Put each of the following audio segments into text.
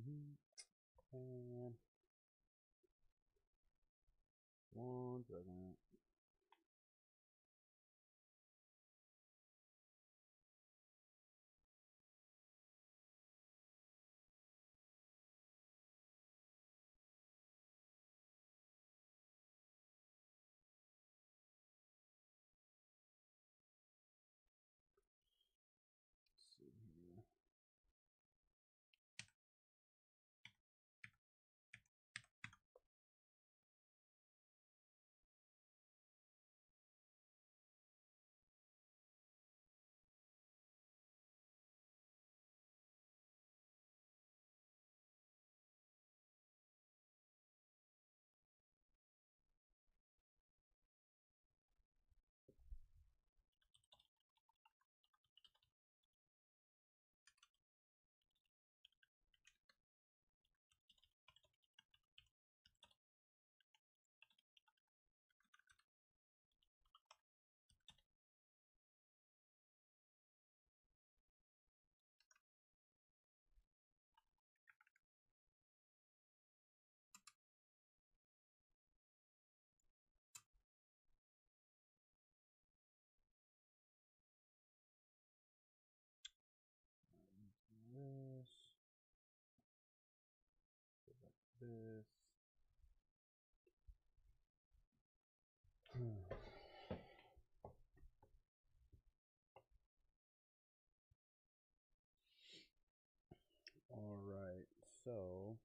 And 1 second. Let's see here. This. Go back to this. All right, so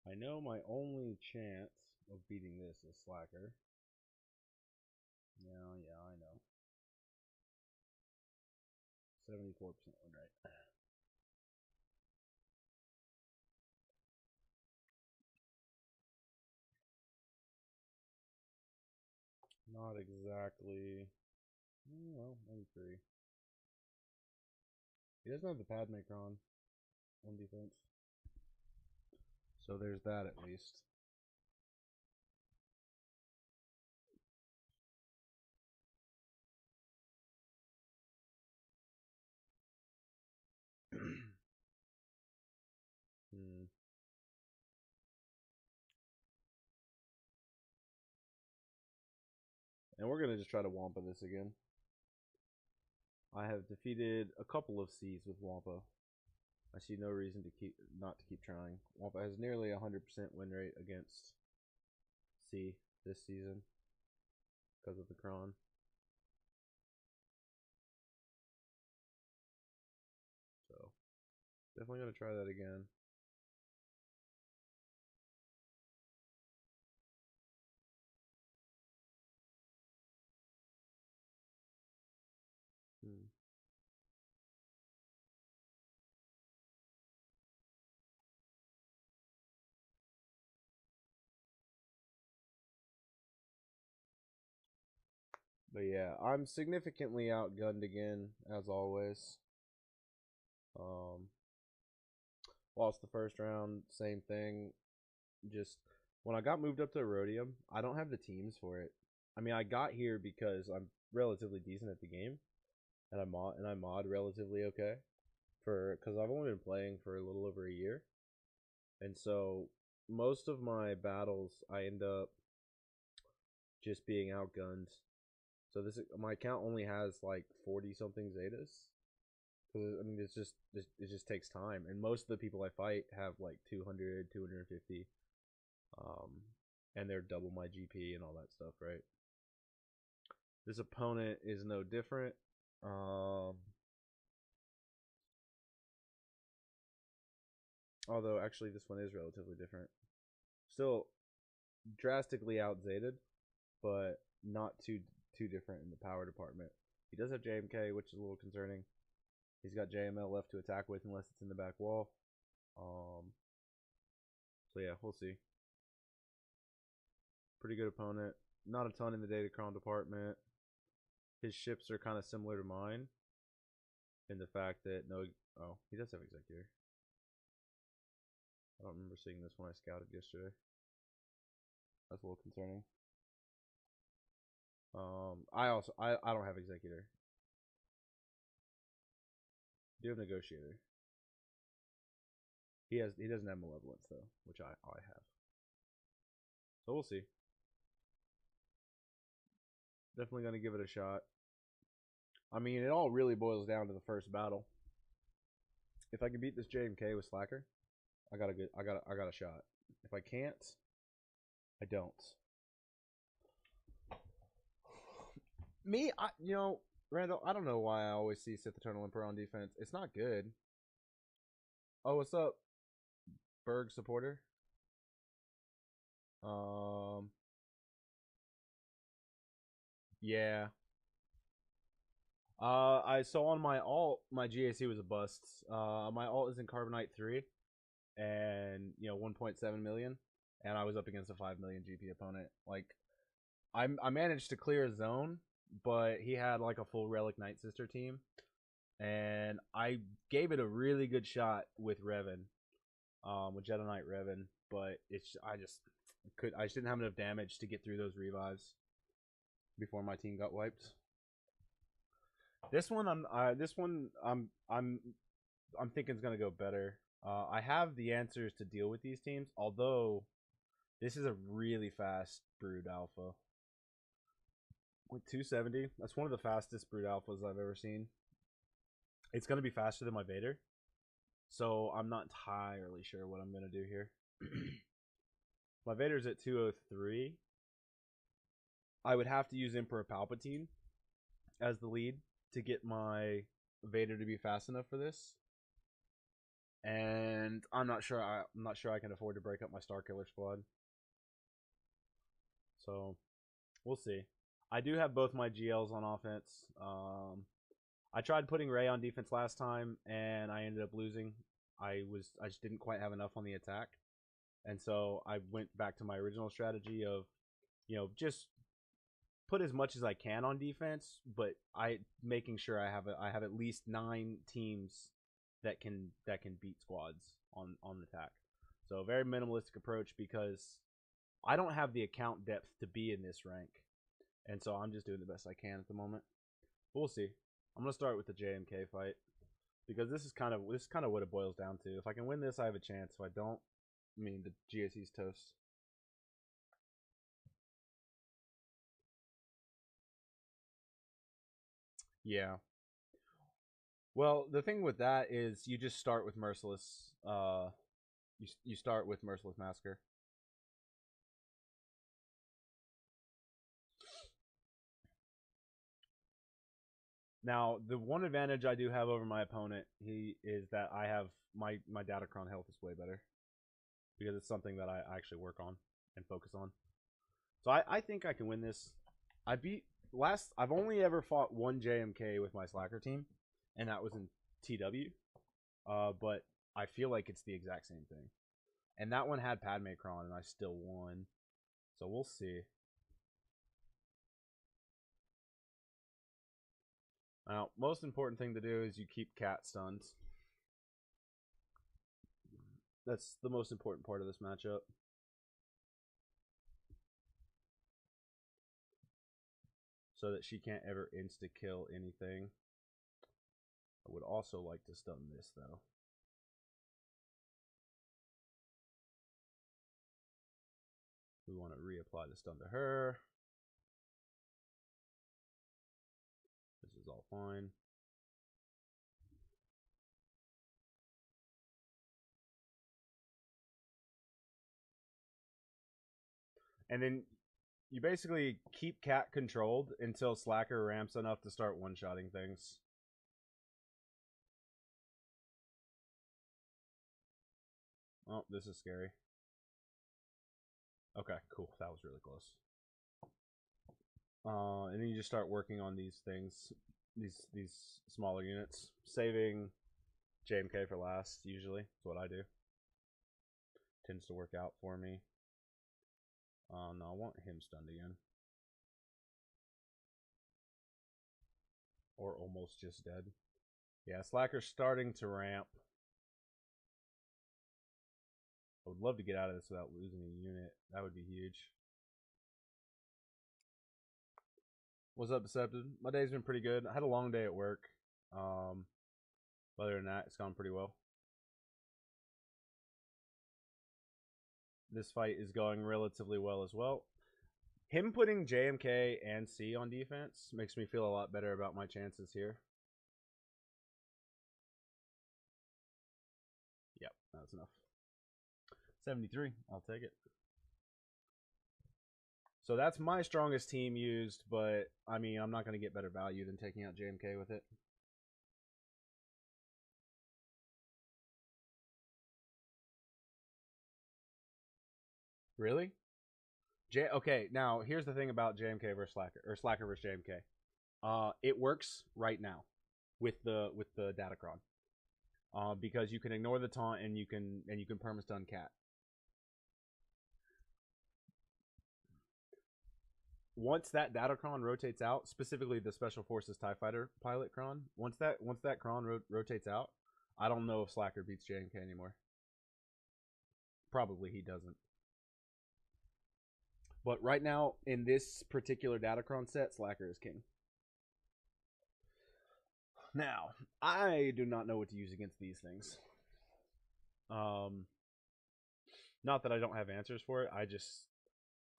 I know my only chance of beating this is Slacker. Yeah, I know. 74% win rate. Not exactly. Well, maybe 3. He doesn't have the pad maker on defense. So there's that at least. And we're going to just try to Wampa this again. I have defeated a couple of C's with Wampa. I see no reason to not keep trying. Wampa has nearly 100% win rate against C this season because of the Kron. So definitely going to try that again. But yeah, I'm significantly outgunned again, as always. Lost the first round, same thing. Just when I got moved up to Erodium, I don't have the teams for it. I mean, I got here because I'm relatively decent at the game, and I mod relatively okay because I've only been playing for a little over a year, and so most of my battles I end up just being outgunned. So my account only has like 40 something Zetas. Because I mean, it just takes time, and most of the people I fight have like 200, 250, and they're double my GP and all that stuff, right? This opponent is no different. Although actually this one is relatively different. Still drastically out-zated, but not too different in the power department. He does have JMK, which is a little concerning. He's got JML left to attack with unless it's in the back wall. So yeah, we'll see. Pretty good opponent. Not a ton in the Datacron department. His ships are kind of similar to mine in the fact that he does have Executor. I don't remember seeing this when I scouted yesterday. That's a little concerning. I don't have executor. I do have negotiator. He doesn't have malevolence though, which I have. So we'll see. Definitely gonna give it a shot. I mean, it all really boils down to the first battle. If I can beat this JMK with Slacker, I got a shot. If I can't, I don't. Randall, I don't know why I always see Sith Eternal Emperor on defense. It's not good. Oh, what's up, Berg supporter? Yeah. I saw on my alt, my GAC was a bust. My alt is in Carbonite 3, and 1.7 million, and I was up against a 5 million GP opponent. Like, I managed to clear a zone, but he had like a full Relic Night Sister team, and I gave it a really good shot with Revan, with Jedi Knight Revan, but I just didn't have enough damage to get through those revives before my team got wiped. This one I'm thinking is gonna go better. I have the answers to deal with these teams, although this is a really fast Brood Alpha. Like 270. That's one of the fastest Brood Alphas I've ever seen. It's gonna be faster than my Vader, so I'm not entirely sure what I'm gonna do here. My Vader's at 203. I would have to use Emperor Palpatine as the lead to get my Vader to be fast enough for this, and I'm not sure I can afford to break up my Star Killer squad. So we'll see. I do have both my GLs on offense. I tried putting Rey on defense last time, and I ended up losing. I just didn't quite have enough on the attack, and so I went back to my original strategy of, just put as much as I can on defense, but making sure I have at least 9 teams that can beat squads on attack. So very minimalistic approach, because I don't have the account depth to be in this rank, and so I'm just doing the best I can at the moment. But we'll see. I'm gonna start with the JMK fight, because this is kind of what it boils down to. If I can win this, I have a chance. If I don't, the GAC's toast. Yeah. Well, the thing with that is you just start with Merciless. You start with Merciless Massacre. Now, the one advantage I do have over my opponent, is that I have my Datacron health is way better, because it's something that I actually work on and focus on. So I think I can win this. I've only ever fought one JMK with my Slacker team, and that was in TW. But I feel like it's the exact same thing. And that one had Padme Cron, and I still won. So we'll see. Now, most important thing to do is you keep Cat stunned. That's the most important part of this matchup. So that she can't ever insta-kill anything. I would also like to stun this, though. We want to reapply the stun to her. This is all fine. And then you basically keep Cat controlled until Slacker ramps enough to start one-shotting things. Oh, this is scary. Okay, cool. That was really close. And then you just start working on these things, these smaller units, saving JMK for last. Usually, that's what I do. Tends to work out for me. No, I want him stunned again, or almost just dead. Yeah, Slacker's starting to ramp. I would love to get out of this without losing a unit. That would be huge. What's up, Decepted? My day's been pretty good. I had a long day at work. Other than that, it's gone pretty well. This fight is going relatively well as well. Him putting JMK and C on defense makes me feel a lot better about my chances here. Yep, that's enough. 73, I'll take it. So that's my strongest team used, but I mean, I'm not going to get better value than taking out JMK with it. Really? Okay, now here's the thing about JMK versus Slacker, or Slacker versus JMK. It works right now with the Datacron. Because you can ignore the taunt and you can perma-stun Cat. Once that Datacron rotates out, specifically the Special Forces TIE Fighter pilot cron, once that cron rotates out, I don't know if Slacker beats JMK anymore. Probably he doesn't. But right now, in this particular Datacron set, Slacker is king. Now, I do not know what to use against these things. Not that I don't have answers for it.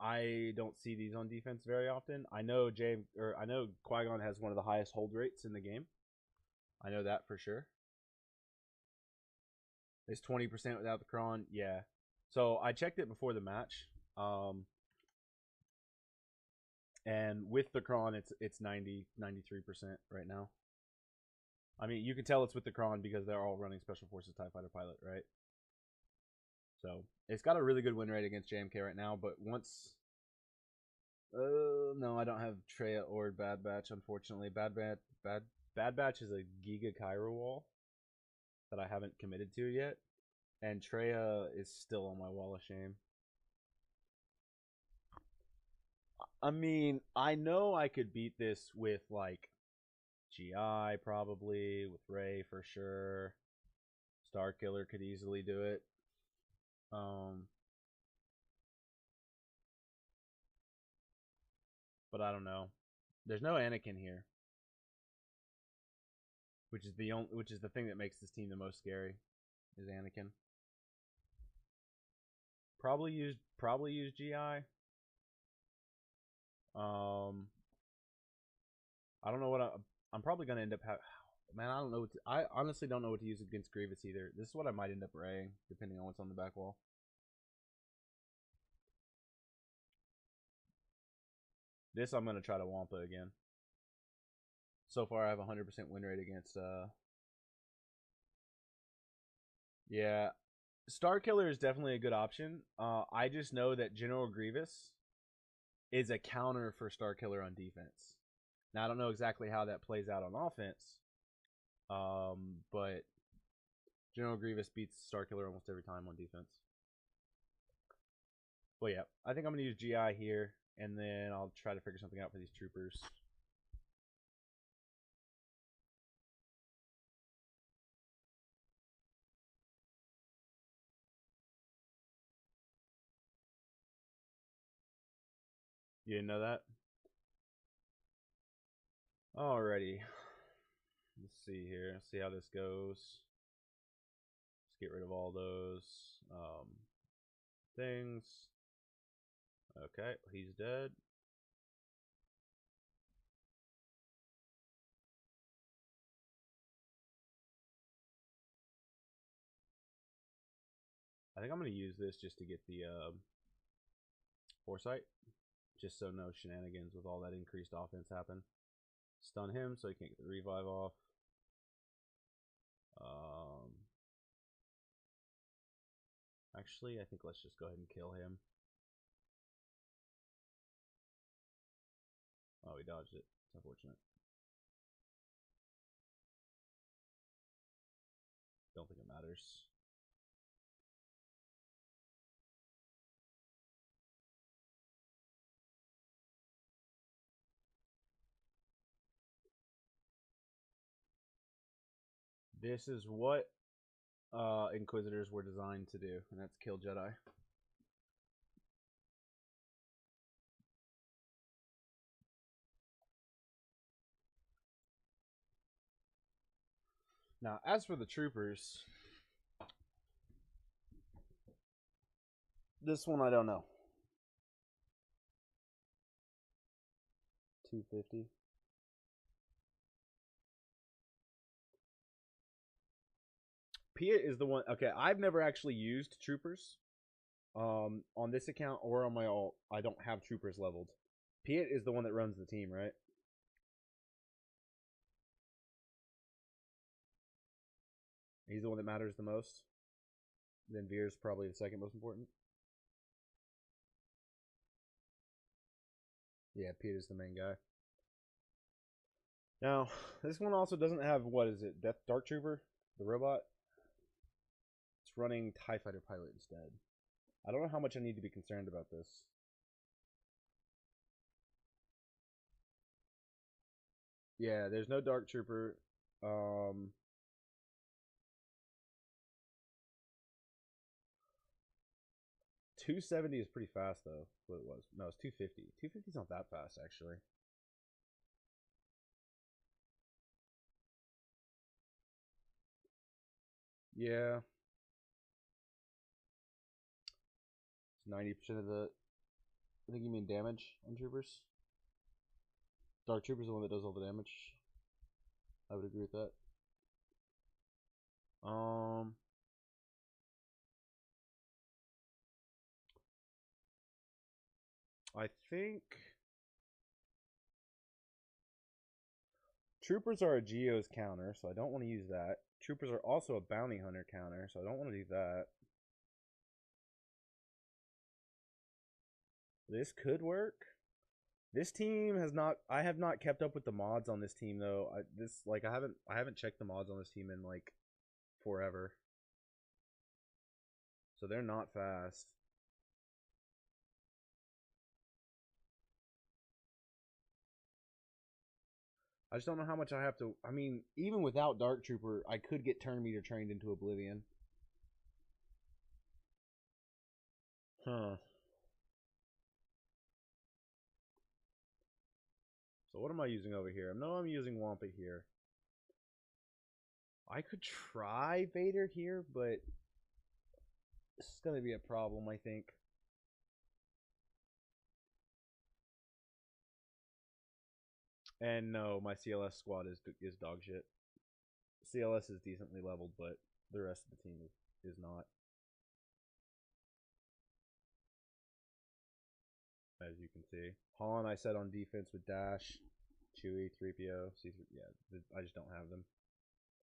I don't see these on defense very often. I know Qui-Gon has one of the highest hold rates in the game. I know that for sure. It's 20% without the cron. Yeah. So I checked it before the match. And with the cron, it's 93% right now. I mean, you can tell it's with the cron because they're all running Special Forces TIE Fighter pilot, right? So it's got a really good win rate against JMK right now, but once... no, I don't have Treya or Bad Batch, unfortunately. Bad Batch is a Giga Cairo wall that I haven't committed to yet. And Treya is still on my wall of shame. I mean, I know I could beat this with, like, GI probably, with Rey for sure. Starkiller could easily do it. But I don't know. There's no Anakin here, which is the thing that makes this team the most scary. Is Anakin. Probably use GI. I don't know what I'm probably gonna end up having. Man, I don't know. I honestly don't know what to use against Grievous either. This is what I might end up raying, depending on what's on the back wall. This I'm gonna try to Wampa again. So far, I have 100% win rate against. Yeah, Starkiller is definitely a good option. I just know that General Grievous is a counter for Starkiller on defense. Now I don't know exactly how that plays out on offense, but General Grievous beats Starkiller almost every time on defense. But yeah, I think I'm gonna use GI here, and then I'll try to figure something out for these troopers. You didn't know that? Alrighty. Let's see here. Let's see how this goes. Let's get rid of all those things. Okay, he's dead. I think I'm going to use this just to get the foresight. Just so no shenanigans with all that increased offense happen. Stun him so he can't get the revive off. Actually, I think let's just go ahead and kill him. Oh, he dodged it. It's unfortunate. Don't think it matters. This is what Inquisitors were designed to do, and that's kill Jedi. Now, as for the troopers, this one I don't know. 250. Pia is the one. Okay, I've never actually used troopers. On this account or on my alt, I don't have troopers leveled. Pia is the one that runs the team, right? He's the one that matters the most. Then Veer's probably the second most important. Yeah, Peter's the main guy. Now, this one also doesn't have, what is it, Death Dark Trooper? The robot? It's running TIE Fighter Pilot instead. I don't know how much I need to be concerned about this. Yeah, there's no Dark Trooper. 270 is pretty fast though. What it was? No, it's 250. 250 is not that fast actually. Yeah. 90% of the. I think you mean damage on troopers. Dark Trooper's the one that does all the damage. I would agree with that. I think Troopers are a Geo's counter, so I don't want to use that. Troopers are also a Bounty Hunter counter, so I don't want to do that. This could work. This team has not. I have not kept up with the mods on this team though. I haven't checked the mods on this team in like forever. So they're not fast. I just don't know how much I have to. I mean, even without Dark Trooper, I could get Turn Meter trained into Oblivion. Huh. So what am I using over here? I know I'm using Wampa here. I could try Vader here, but this is going to be a problem, I think. And no, my CLS squad is dog shit. CLS is decently leveled, but the rest of the team is not. As you can see, Han I set on defense with Dash, Chewie, 3PO, C3. Yeah, I just don't have them.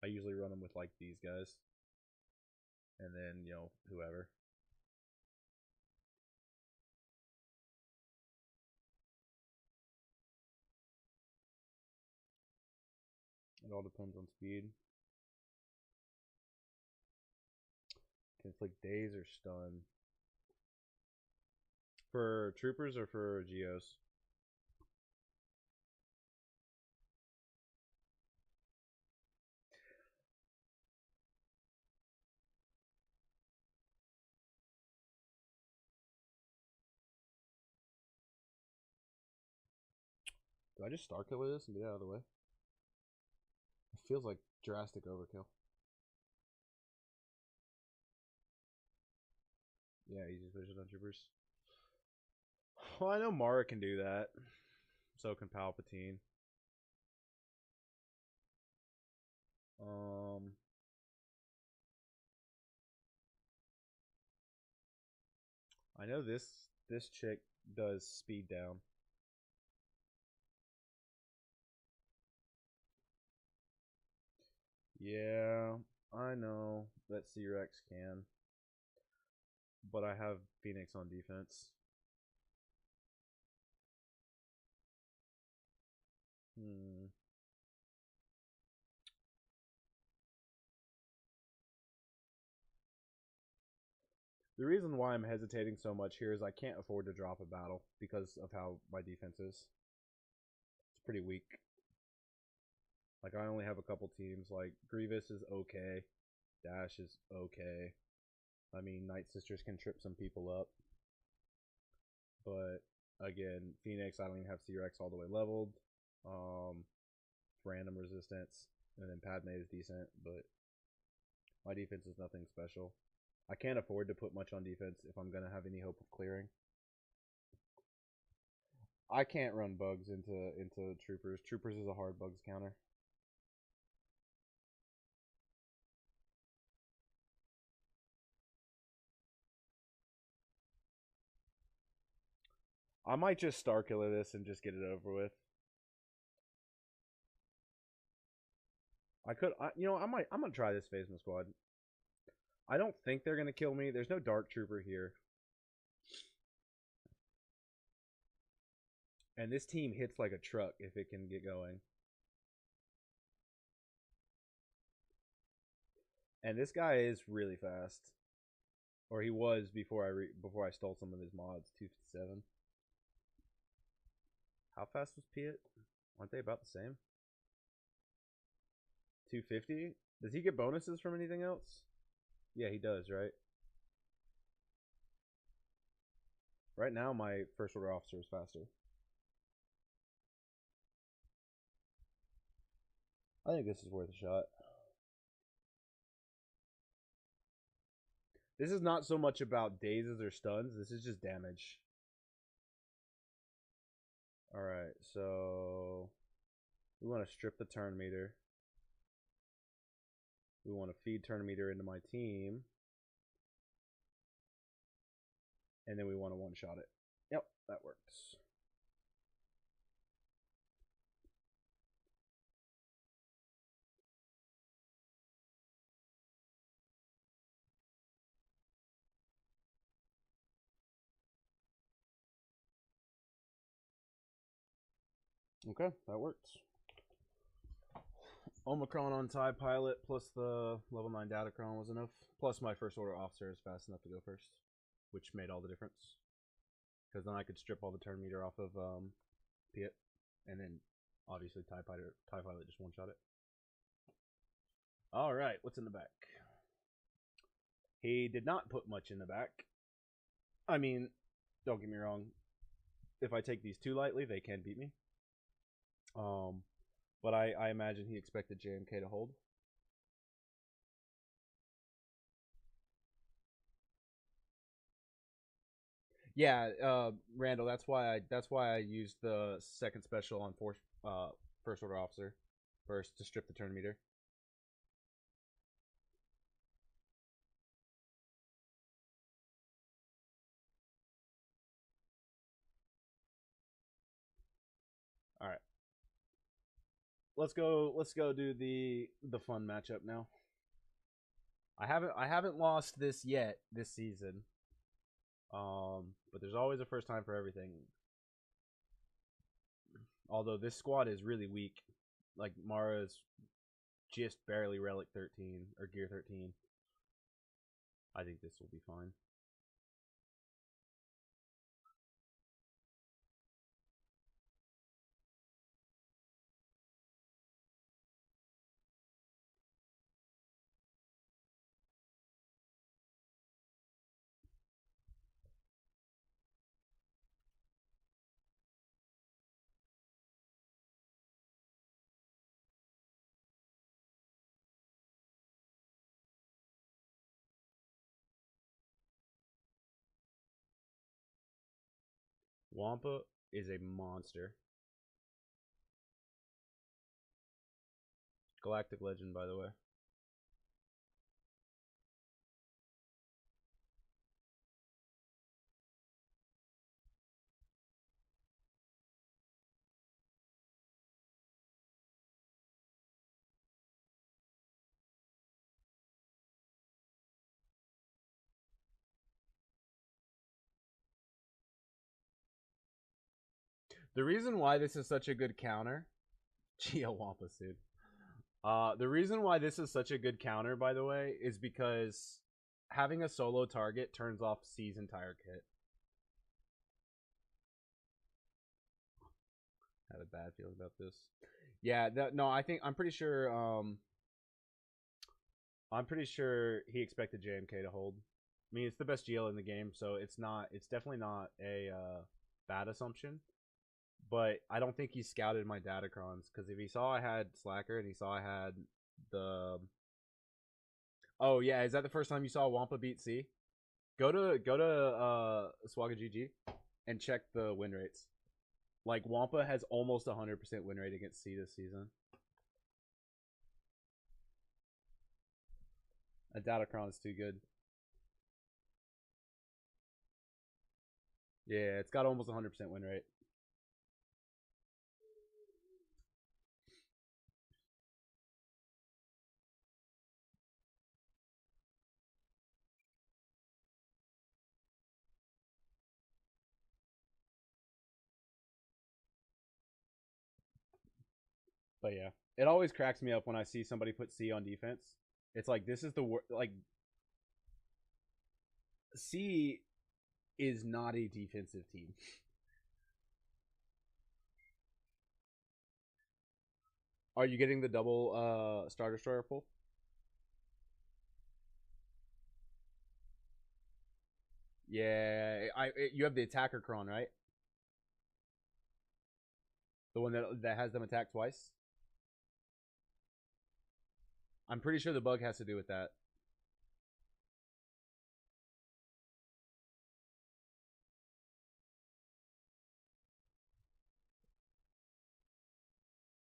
I usually run them with like these guys, and then whoever. It all depends on speed. Can inflict daze or stun. For troopers or for Geos? Do I just Star Killer this and get out of the way? It feels like drastic overkill. Yeah, easy vision on troopers. Well, I know Mara can do that. So can Palpatine. I know this chick does speed down. Yeah, I know that C-Rex can. But I have Phoenix on defense. The reason why I'm hesitating so much here is I can't afford to drop a battle because of how my defense is. It's pretty weak. Like, I only have a couple teams. Like, Grievous is okay. Dash is okay. I mean, Night Sisters can trip some people up. But, again, Phoenix, I don't even have C-Rex all the way leveled. Random resistance. And then Padme is decent, but my defense is nothing special. I can't afford to put much on defense if I'm gonna have any hope of clearing. I can't run bugs into troopers. Troopers is a hard bugs counter. I might just Star Killer this and just get it over with. I could, I'm gonna try this Phasma squad. I don't think they're gonna kill me. There's no Dark Trooper here, and this team hits like a truck if it can get going. And this guy is really fast, or he was before I stole some of his mods. 257. How fast was Piet? Aren't they about the same? 250. Does he get bonuses from anything else? Yeah, he does, right? Right now, my first order officer is faster. I think this is worth a shot. This is not so much about dazes or stuns. This is just damage. Alright, so we want to strip the turn meter. We want to feed turn meter into my team. And then we want to one-shot it. Yep, that works. Okay, that works. Omicron on TIE Pilot plus the level 9 Datacron was enough. Plus my first order officer is fast enough to go first, which made all the difference. Because then I could strip all the turn meter off of Piet, and then obviously TIE Pilot just one-shot it. Alright, what's in the back? He did not put much in the back. I mean, don't get me wrong. If I take these too lightly, they can beat me. But I imagine he expected JMK to hold. Yeah, Randall. That's why I used the second special on first order officer first to strip the turn meter. All right. Let's go do the fun matchup now. I haven't lost this yet this season. But there's always a first time for everything. Although this squad is really weak. Like Mara's just barely Relic 13 or Gear 13. I think this will be fine. Wampa is a monster. Galactic Legend, by the way. The reason why this is such a good counter, Geo Wampus, dude. The reason why this is such a good counter, by the way, is because having a solo target turns off C's entire kit. I had a bad feeling about this. Yeah, no, I'm pretty sure. I'm pretty sure he expected JMK to hold. I mean, it's the best GL in the game, so it's definitely not a bad assumption. but I don't think he scouted my Datacrons because if he saw I had Slacker and he saw I had the. Oh yeah, is that the first time you saw Wampa beat C? Go to Swagga GG and check the win rates. Like Wampa has almost 100% win rate against C this season. A Datacron is too good. Yeah, it's got almost 100% win rate. But yeah, it always cracks me up when I see somebody put C on defense. It's like this is the like C is not a defensive team. Are you getting the double Star Destroyer pull? Yeah, you have the attacker cron, right? The one that has them attack twice. I'm pretty sure the bug has to do with that.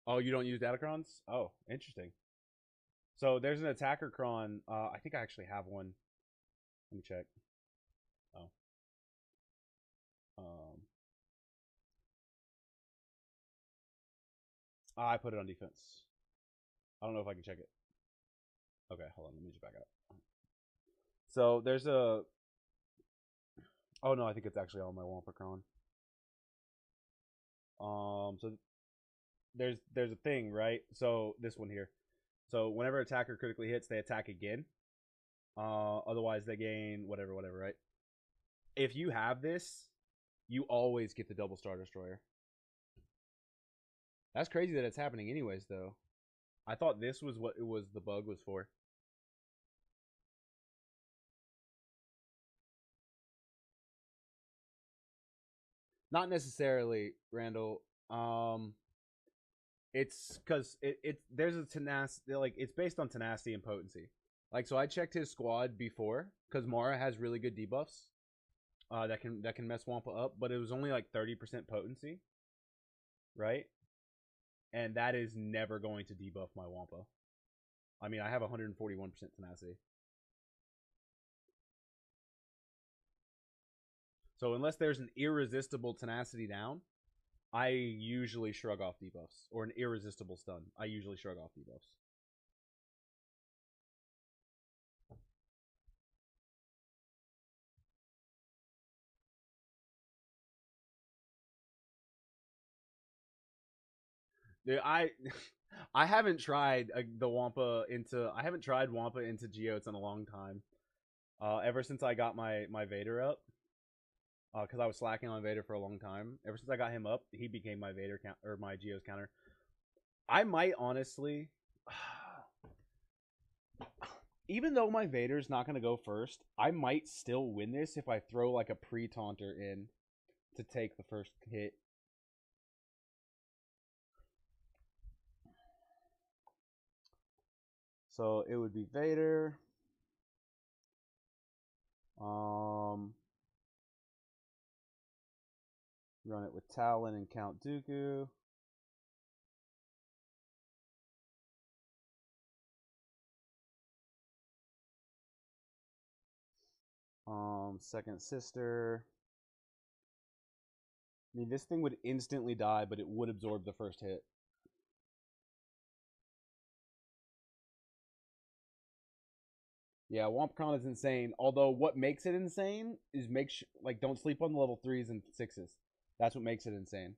Oh, you don't use Datacrons? Oh, interesting. So there's an attacker cron. I think I actually have one. Let me check. Oh. I put it on defense. I don't know if I can check it. Okay, hold on. Let me just back up. So there's a. Oh no, I think it's actually on my Wampa cron. So there's a thing, right? So this one here. So whenever attacker critically hits, they attack again. Otherwise they gain whatever, right? If you have this, you always get the double Star Destroyer. That's crazy that it's happening anyways, though. I thought this was what it was. The bug was for. Not necessarily, Randall. It's because there's a tenacity, like it's based on tenacity and potency. Like so, I checked his squad before because Mara has really good debuffs. That can mess Wampa up, but it was only like 30% potency, right? And that is never going to debuff my Wampa. I mean, I have 141% tenacity. So unless there's an irresistible tenacity down, I usually shrug off debuffs. Or an irresistible stun. I usually shrug off debuffs. Dude, I haven't tried the Wampa into I haven't tried Wampa into Geodes in a long time. Ever since I got my Vader up, because I was slacking on Vader for a long time. Ever since I got him up, he became my Vader count or my Geodes counter. I might honestly, even though my Vader's not gonna go first, I might still win this if I throw like a pre-taunter in to take the first hit. So it would be Vader. Run it with Talon and Count Dooku. Second sister. I mean, this thing would instantly die, but it would absorb the first hit. Yeah, WompCon is insane. Although what makes it insane is like don't sleep on the level 3s and 6s. That's what makes it insane.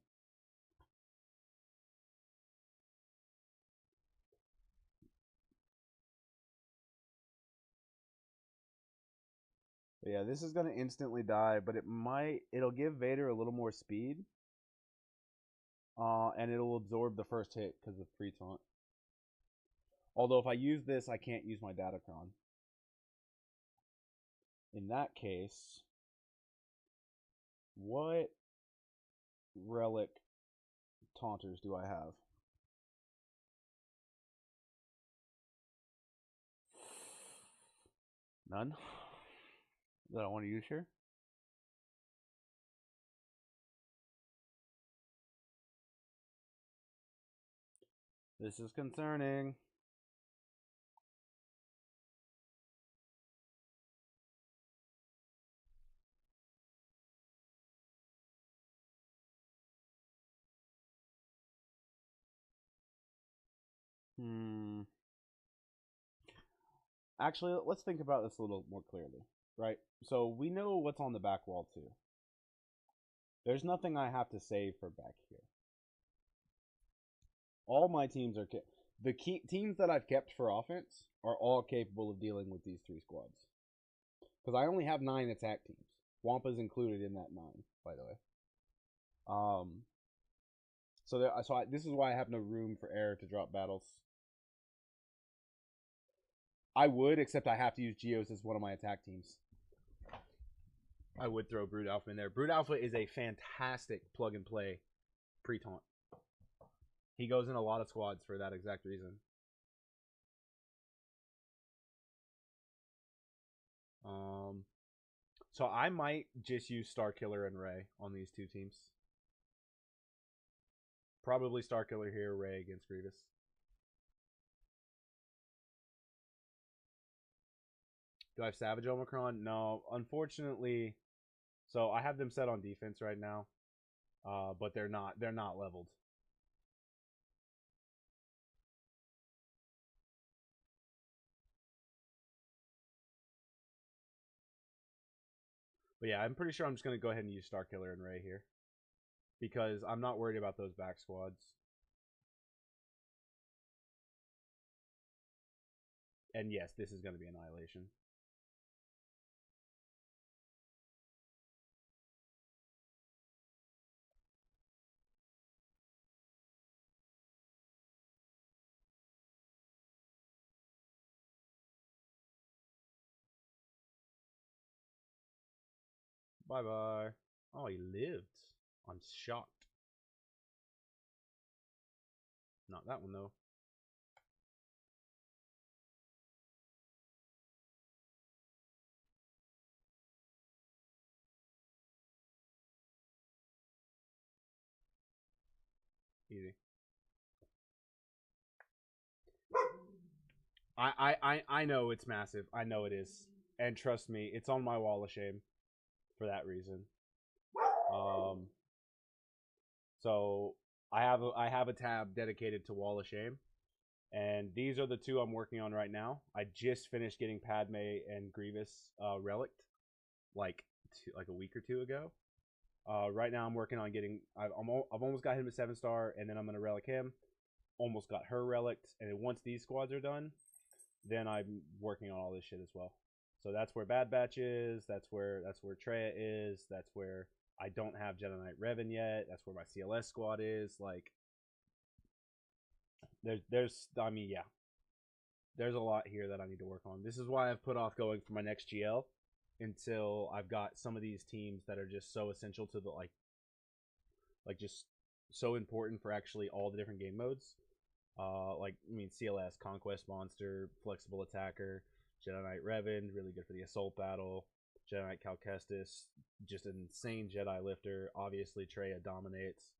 But yeah, this is gonna instantly die, but it'll give Vader a little more speed. And it'll absorb the first hit because of free taunt. Although if I use this, I can't use my Datacron. In that case, what relic taunters do I have? None that I want to use here. This is concerning. Actually, let's think about this a little more clearly, right? So we know what's on the back wall too. There's nothing I have to save for back here. All my teams are the teams that I've kept for offense are all capable of dealing with these 3 squads. Because I only have 9 attack teams. Wampa's included in that 9, by the way. This is why I have no room for error to drop battles. I would, except I have to use Geos as one of my attack teams. I would throw Brood Alpha in there. Brood Alpha is a fantastic plug and play pre-taunt. He goes in a lot of squads for that exact reason. So I might just use Starkiller and Ray on these 2 teams. Probably Starkiller here, Ray against Grievous. Do I have Savage Omicron? No, unfortunately. So I have them set on defense right now, but they're not leveled. But yeah, I'm pretty sure I'm just gonna go ahead and use Starkiller and Ray here, because I'm not worried about those back squads. And yes, this is gonna be Annihilation. Bye-bye. Oh, he lived. I'm shocked. Not that one, though. Easy. I know it's massive. I know it is. And trust me, it's on my wall of shame for that reason. So I have a tab dedicated to Wall of Shame, and these are the 2 I'm working on right now. I just finished getting Padme and Grievous relicked like a week or 2 ago. Right now I'm working on getting. I've almost got him to 7-star, and then I'm gonna relic him. Almost got her relicked, and then once these squads are done, then I'm working on all this shit as well. So that's where Bad Batch is. That's where Treya is. That's where I don't have Jedi Knight Revan yet. That's where my CLS squad is. Like, there's I mean, yeah, there's a lot here that I need to work on. This is why I've put off going for my next GL until I've got some of these teams that are just so essential to the like just so important for actually all the different game modes. CLS, Conquest Monster, Flexible Attacker, Jedi Knight Revan, really good for the Assault Battle, Jedi Knight Cal Kestis, just an insane Jedi Lifter. Obviously, Treya dominates.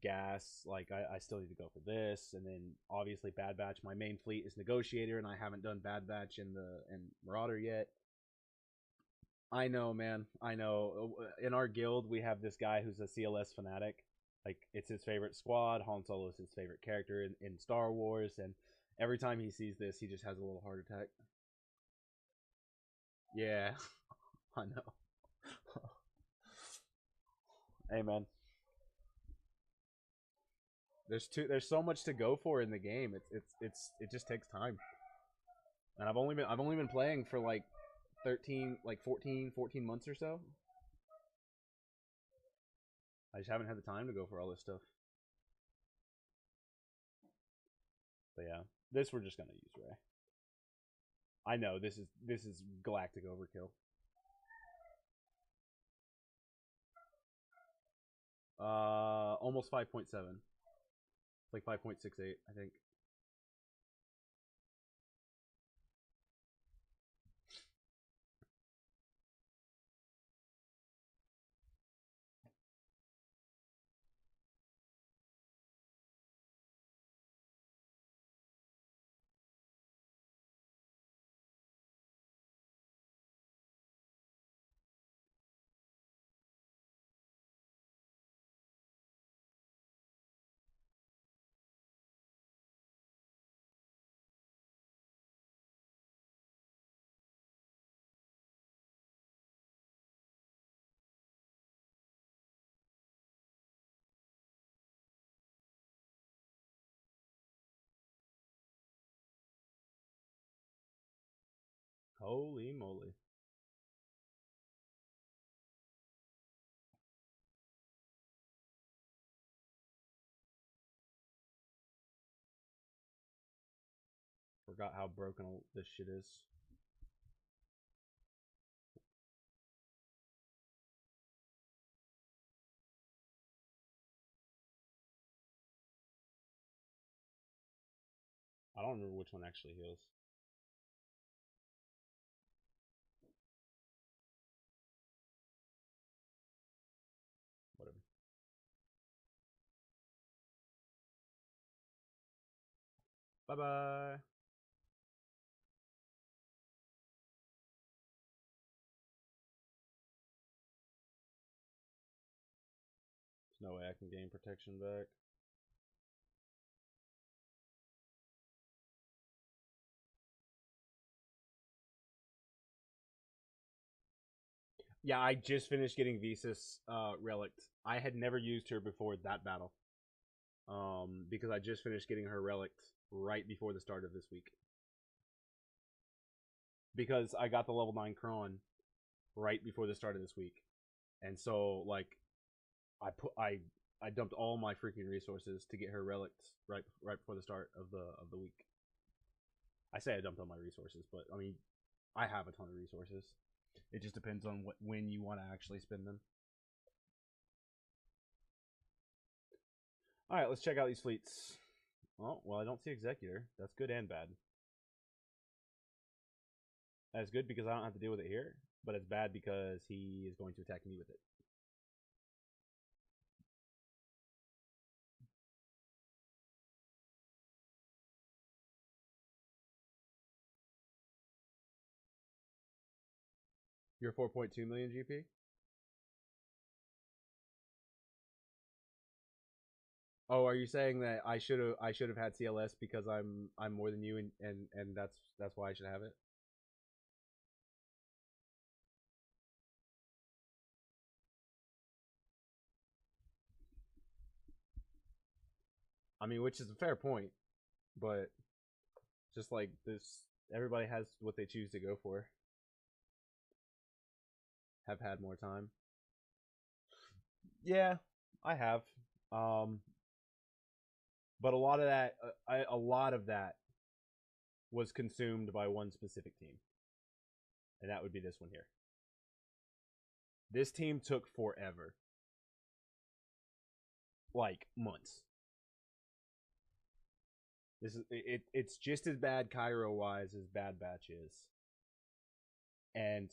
Gas, I still need to go for this, and then obviously Bad Batch. My main fleet is Negotiator, and I haven't done Bad Batch and Marauder yet. I know, man. I know. In our guild, we have this guy who's a CLS fanatic. Like, it's his favorite squad. Han Solo is his favorite character in Star Wars, and every time he sees this, he just has a little heart attack. Yeah, I know. Hey, man. There's so much to go for in the game. It just takes time. And I've only been playing for like 14 months or so. I just haven't had the time to go for all this stuff. But yeah, this we're just gonna use Ray. I know this is galactic overkill. Almost 5.7. It's like 5.68, I think. Holy moly. Forgot how broken this shit is. I don't remember which one actually heals. Whatever. Bye-bye. There's no way I can gain protection back. Yeah, I just finished getting Visas relicked. I had never used her before that battle. Because I just finished getting her relicked right before the start of this week. Because I got the level 9 Kron right before the start of this week. And so like I dumped all my freaking resources to get her relicked right before the start of the week. I say I dumped all my resources, but I mean I have a ton of resources. It just depends on when you want to actually spend them. All right, let's check out these fleets. Oh, well, I don't see Executor. That's good and bad. That's good because I don't have to deal with it here, but it's bad because he is going to attack me with it. You're 4.2 million GP? Oh, are you saying that I should have had CLS because I'm more than you and that's why I should have it? I mean, which is a fair point, but just like this, everybody has what they choose to go for. Have had more time. Yeah, I have. But a lot of that was consumed by one specific team, and that would be this one here. This team took forever, like months. This is it's just as bad Cairo wise as Bad Batch is, and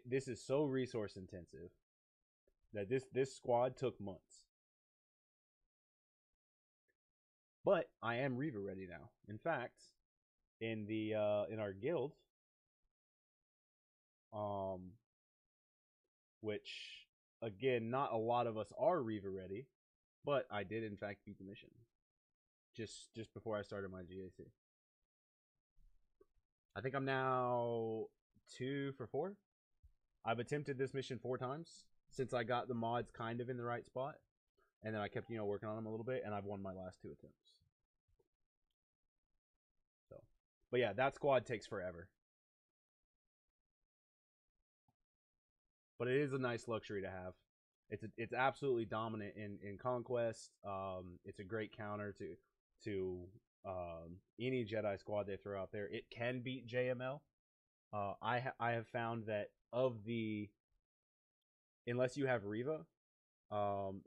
this is so resource intensive that this squad took months. But I am Reaver ready now. In fact, in in our guild, which again, not a lot of us are Reaver ready, but I did in fact beat the mission just before I started my GAC. I think I'm now 2 for 4. I've attempted this mission 4 times since I got the mods kind of in the right spot, and then I kept working on them a little bit, and I've won my last 2 attempts. So, but yeah, that squad takes forever. But it is a nice luxury to have. It's absolutely dominant in Conquest. It's a great counter to any Jedi squad they throw out there. It can beat JML. I have found that unless you have Reva,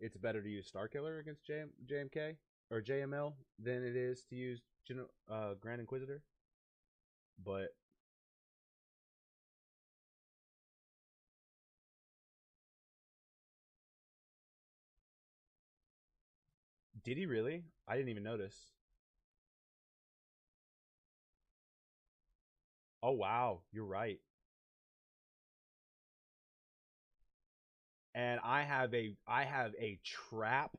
it's better to use Star Killer against JMK or JML than it is to use Grand Inquisitor. But did he really? I didn't even notice. Oh wow, you're right. And I have a trap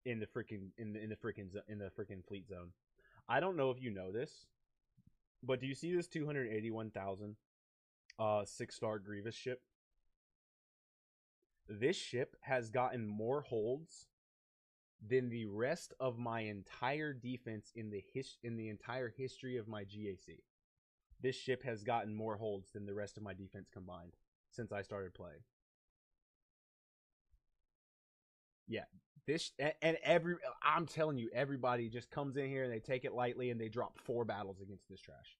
in the freaking in the freaking fleet zone. I don't know if you know this, but do you see this 281,000 6-star Grievous ship? This ship has gotten more holds than the rest of my entire defense in the entire history of my GAC. This ship has gotten more holds than the rest of my defense combined since I started playing. Yeah, this and I'm telling you, everybody just comes in here and they take it lightly and they drop 4 battles against this trash.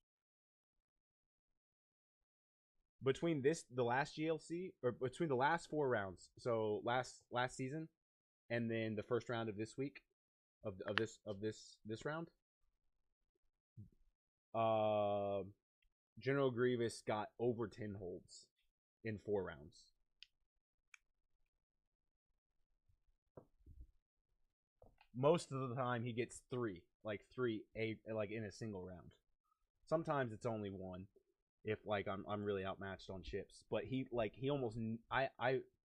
Between the last GLC, or between the last 4 rounds, so last season, and then the first round of this week, of this round, General Grievous got over 10 holds in 4 rounds. Most of the time he gets 3, like in a single round. Sometimes it's only 1 if like I'm really outmatched on ships, but he almost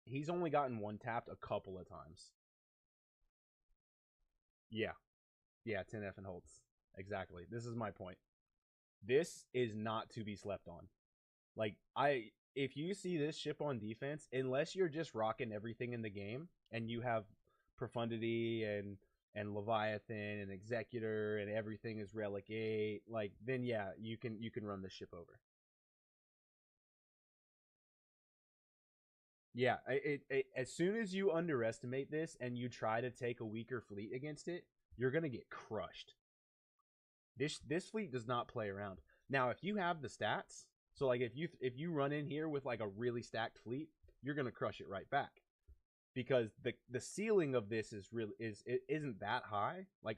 he's only gotten 1 tapped a couple of times. Yeah. 10 effing holds. Exactly. This is my point. This is not to be slept on. Like, if you see this ship on defense, unless you're just rocking everything in the game and you have Profundity and Leviathan and Executor and everything is Relic 8, like, then yeah, you can run this ship over. Yeah, as soon as you underestimate this and you try to take a weaker fleet against it, you're gonna get crushed. This fleet does not play around. Now, if you have the stats, so like if you run in here with like a really stacked fleet, you're gonna crush it right back, because the ceiling of this isn't that high. Like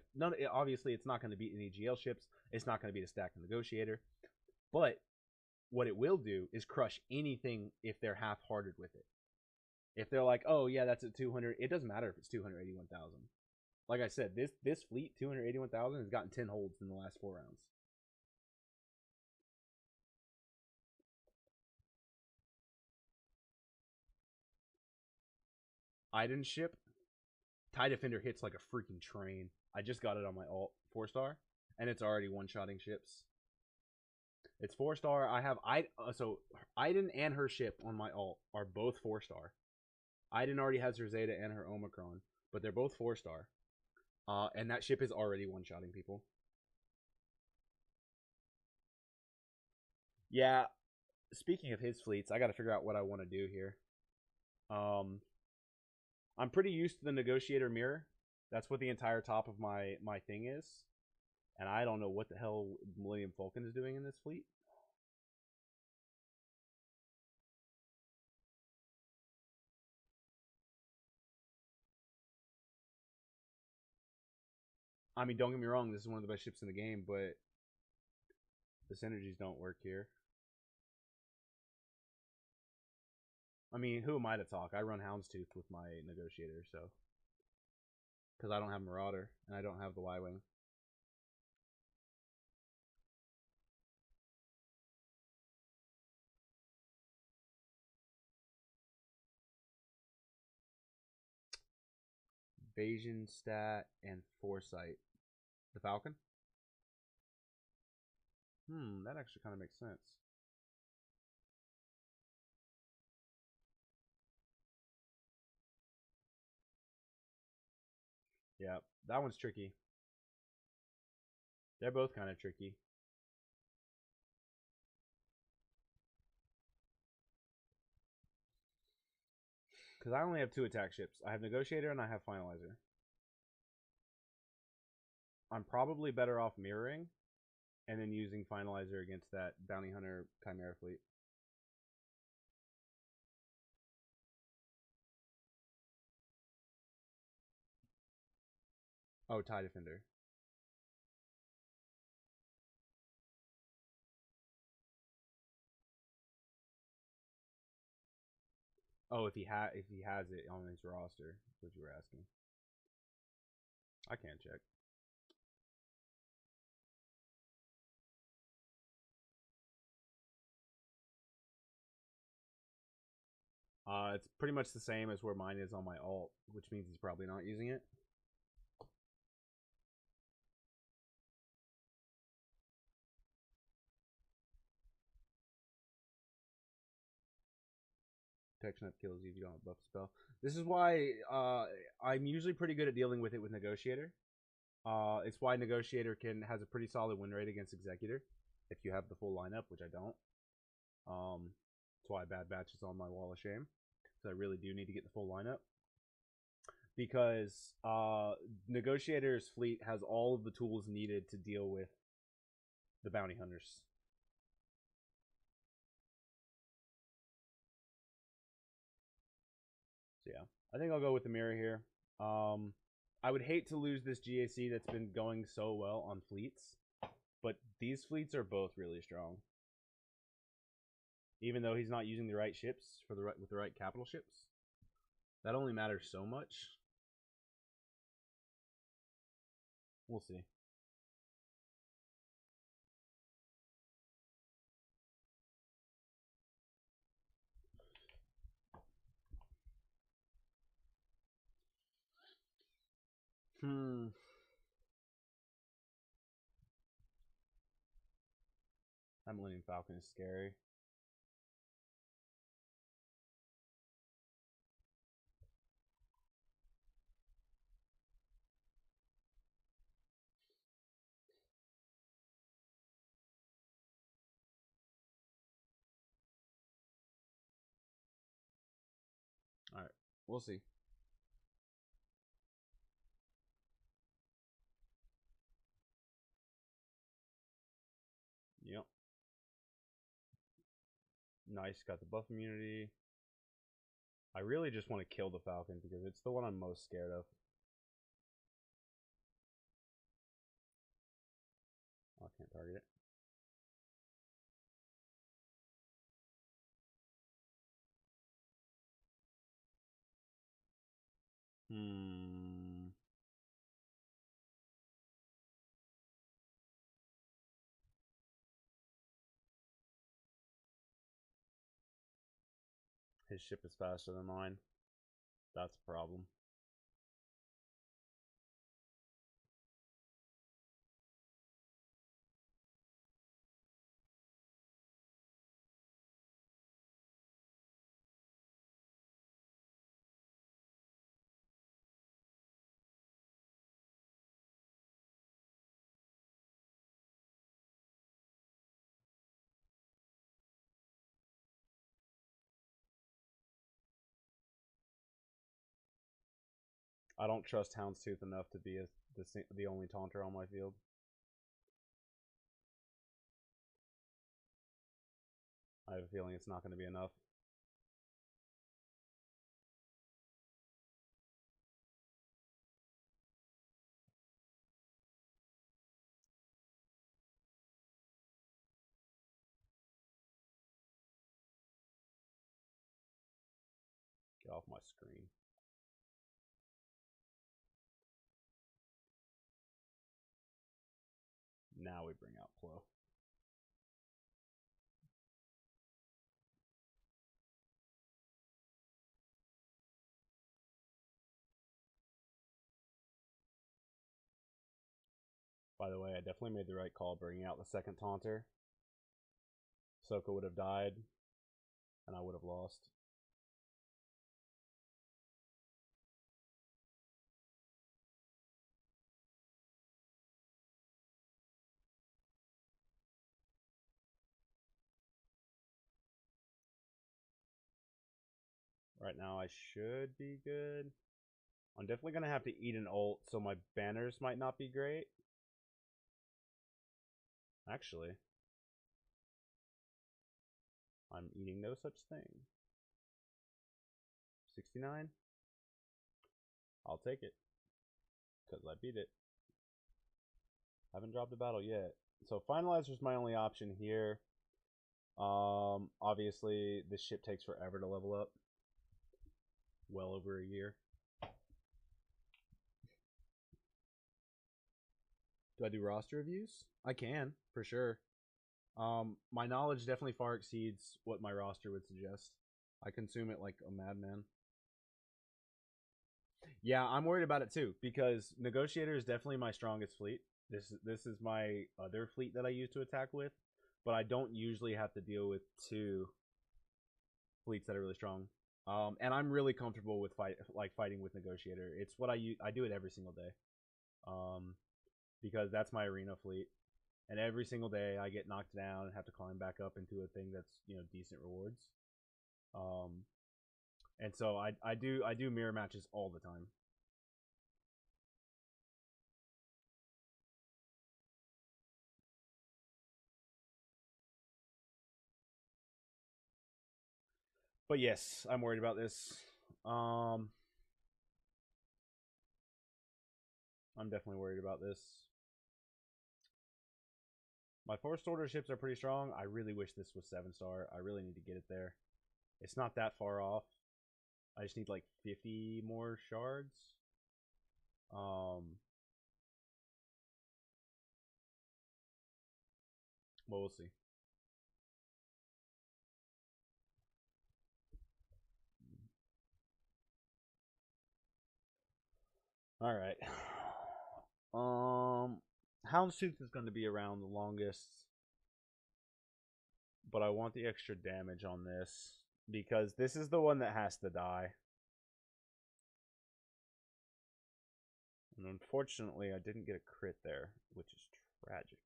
obviously it's not going to beat any GL ships. It's not going to beat a stacked negotiator, but what it will do is crush anything if they're half-hearted with it. If they're like, oh yeah, that's at 200, it doesn't matter if it's 281,000. Like I said, this fleet 281,000 has gotten 10 holds in the last 4 rounds. Iden ship, TIE Defender hits like a freaking train. I just got it on my alt 4-star, and it's already one-shotting ships. It's 4-star. I have so Iden and her ship on my alt are both 4-star. Iden already has her Zeta and her Omicron, but they're both 4-star. And that ship is already one-shotting people. Yeah, speaking of his fleets, I got to figure out what I want to do here. I'm pretty used to the Negotiator Mirror. That's what the entire top of my thing is. And I don't know what the hell Millennium Falcon is doing in this fleet. I mean, don't get me wrong, this is one of the best ships in the game, but the synergies don't work here. I mean, who am I to talk? I run Houndstooth with my Negotiator, so. Because I don't have Marauder, and I don't have the Y-Wing. Evasion stat and Foresight. The Falcon? That actually kind of makes sense. Yeah, that one's tricky. They're both kind of tricky. Because I only have 2 attack ships. I have Negotiator and I have Finalizer. I'm probably better off mirroring and then using Finalizer against that Bounty Hunter Chimera fleet. Oh, TIE Defender. Oh, if he has it on his roster, is what you were asking. I can't check. It's pretty much the same as where mine is on my alt, which means he's probably not using it. Protection up kills you if you don't have buff spell. This is why I'm usually pretty good at dealing with it with Negotiator. It's why Negotiator has a pretty solid win rate against Executor if you have the full lineup, which I don't. That's why Bad Batch is on my wall of shame, because I really do need to get the full lineup. Because Negotiator's fleet has all of the tools needed to deal with the bounty hunters. So yeah, I think I'll go with the mirror here. I would hate to lose this GAC that's been going so well on fleets, but these fleets are both really strong. Even though he's not using the right ships with the right capital ships, that only matters so much. We'll see. That Millennium Falcon is scary. Alright, we'll see. Yep. Nice, got the buff immunity. I really just want to kill the Falcon because it's the one I'm most scared of. Oh, I can't target it. His ship is faster than mine. That's a problem. I don't trust Houndstooth enough to be the only taunter on my field. I have a feeling it's not going to be enough. Get off my screen. Now we bring out Plo. By the way, I definitely made the right call bringing out the second taunter. Soka would have died, and I would have lost. Right now I should be good. I'm definitely going to have to eat an ult, so my banners might not be great. Actually, I'm eating no such thing. 69? I'll take it, because I beat it. Haven't dropped a battle yet. So finalizer's my only option here. Obviously this ship takes forever to level up. Well over a year. Do I do roster reviews? I can, for sure. My knowledge definitely far exceeds what my roster would suggest. I consume it like a madman. Yeah, I'm worried about it too because Negotiator is definitely my strongest fleet. This is my other fleet that I use to attack with, but I don't usually have to deal with two fleets that are really strong. And I'm really comfortable with fighting with Negotiator. It's what I use. I do it every single day, because that's my arena fleet, and every single day I get knocked down and have to climb back up into a thing that's decent rewards. And so I do mirror matches all the time. But yes, I'm worried about this. I'm definitely worried about this. My first order ships are pretty strong. I really wish this was 7-star. I really need to get it there. It's not that far off. I just need like 50 more shards. Well, we'll see. All right. Houndstooth is going to be around the longest, but I want the extra damage on this because this is the one that has to die. And unfortunately, I didn't get a crit there, which is tragic.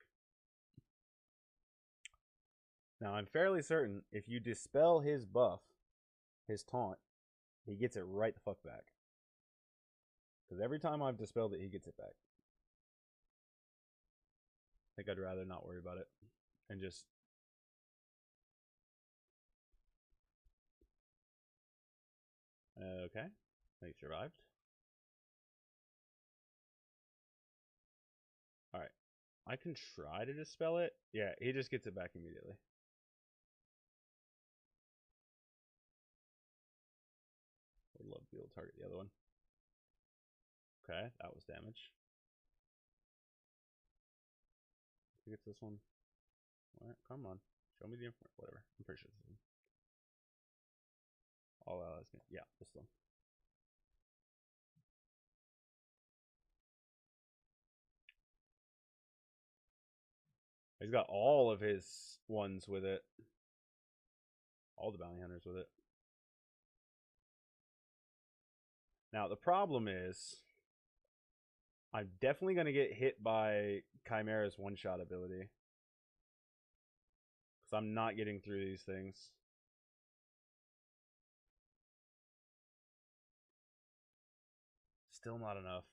Now, I'm fairly certain if you dispel his buff, his taunt, he gets it right the fuck back. Because every time I've dispelled it, he gets it back. I think I'd rather not worry about it and just... Okay. He survived. Alright. I can try to dispel it. Yeah, he just gets it back immediately. Would love to be able to target the other one. Okay, that was damage. Who gets this one? What? Come on. Show me the info. Whatever. I'm pretty sure this one. All allies. Yeah, this one. He's got all of his ones with it. All the bounty hunters with it. Now, the problem is, I'm definitely going to get hit by Chimera's one-shot ability. Because I'm not getting through these things. Still not enough.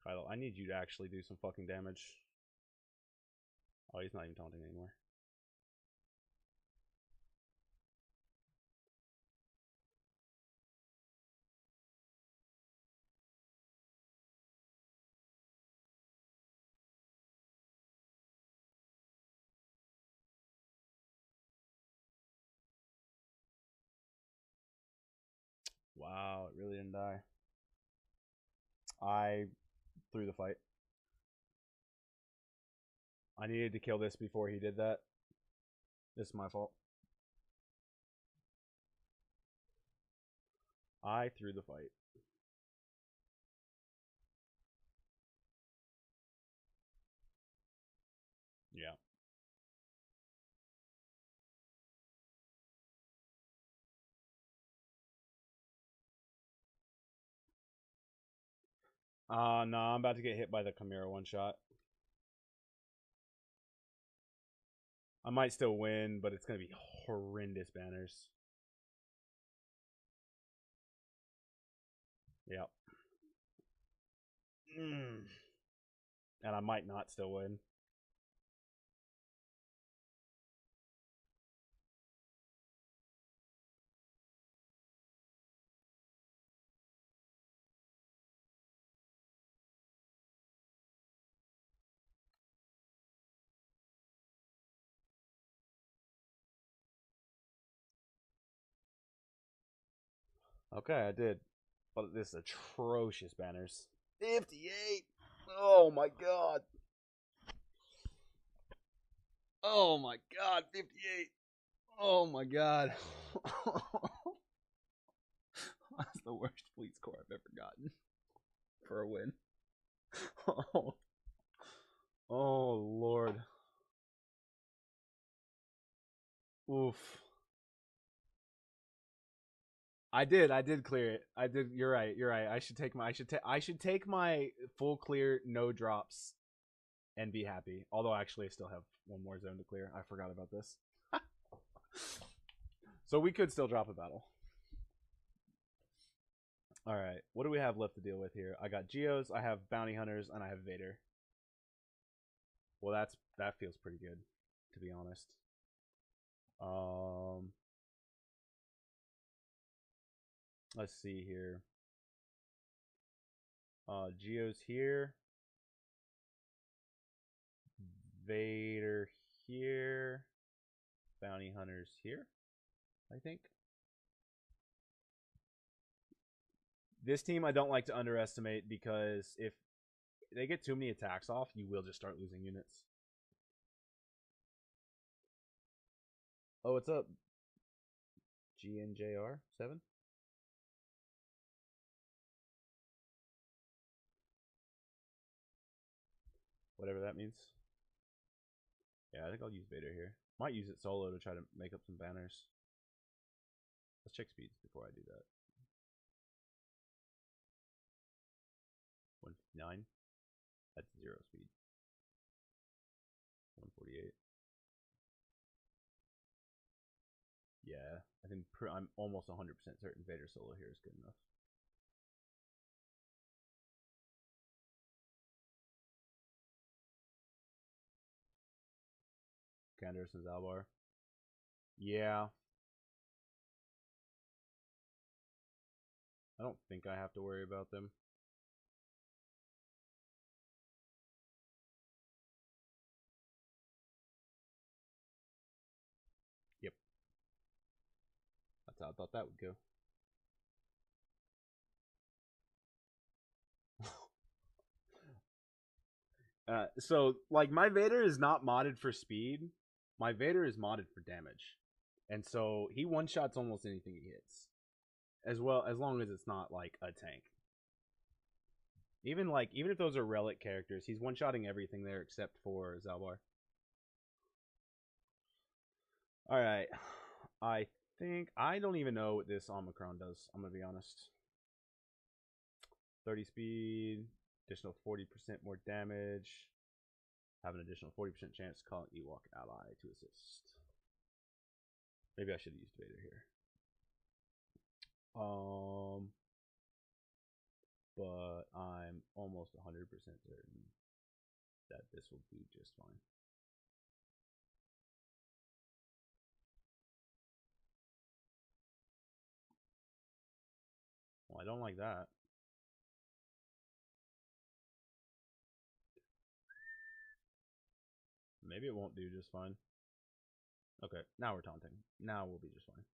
Kylo, I need you to actually do some fucking damage. Oh, he's not even taunting anymore. Wow, it really didn't die. I threw the fight. I needed to kill this before he did that. This is my fault. I threw the fight. Yeah. No, I'm about to get hit by the Chimera one shot. I might still win, but it's going to be horrendous banners. Yep. And I might not still win. Okay, I did. But this is atrocious banners. 58. Oh my god. Oh my god, 58. Oh my god. That's the worst fleet score I've ever gotten for a win. Oh, oh Lord. Oof. I did clear it. I did. You're right. I should take my full clear, no drops, and be happy. Although actually, I still have one more zone to clear. I forgot about this. So we could still drop a battle. All right. What do we have left to deal with here? I got Geos, I have Bounty Hunters, and I have Vader. Well, that feels pretty good, to be honest. Let's see here. Geo's here. Vader here. Bounty Hunters here, I think. This team I don't like to underestimate because if they get too many attacks off, you will just start losing units. Oh, what's up? GNJR7? Whatever that means. Yeah, I think I'll use Vader here. Might use it solo to try to make up some banners. Let's check speeds before I do that. 159. That's 0 speed. 148. Yeah, I think I'm almost 100% certain Vader solo here is good enough. Candace and Zalbar. Yeah. I don't think I have to worry about them. Yep. That's how I thought that would go. So, like, my Vader is not modded for speed. My Vader is modded for damage. And so, he one-shots almost anything he hits. As well, as long as it's not, like, a tank. Even if those are relic characters, he's one-shotting everything there except for Zalbar. Alright. I think... I don't even know what this Omicron does, I'm gonna be honest. 30 speed... Additional 40% more damage. Have an additional 40% chance to call an Ewok ally to assist. Maybe I should have used Vader here. But I'm almost 100% certain that this will do just fine. Well, I don't like that. Maybe it won't do just fine. Okay, now we're taunting. Now we'll be just fine.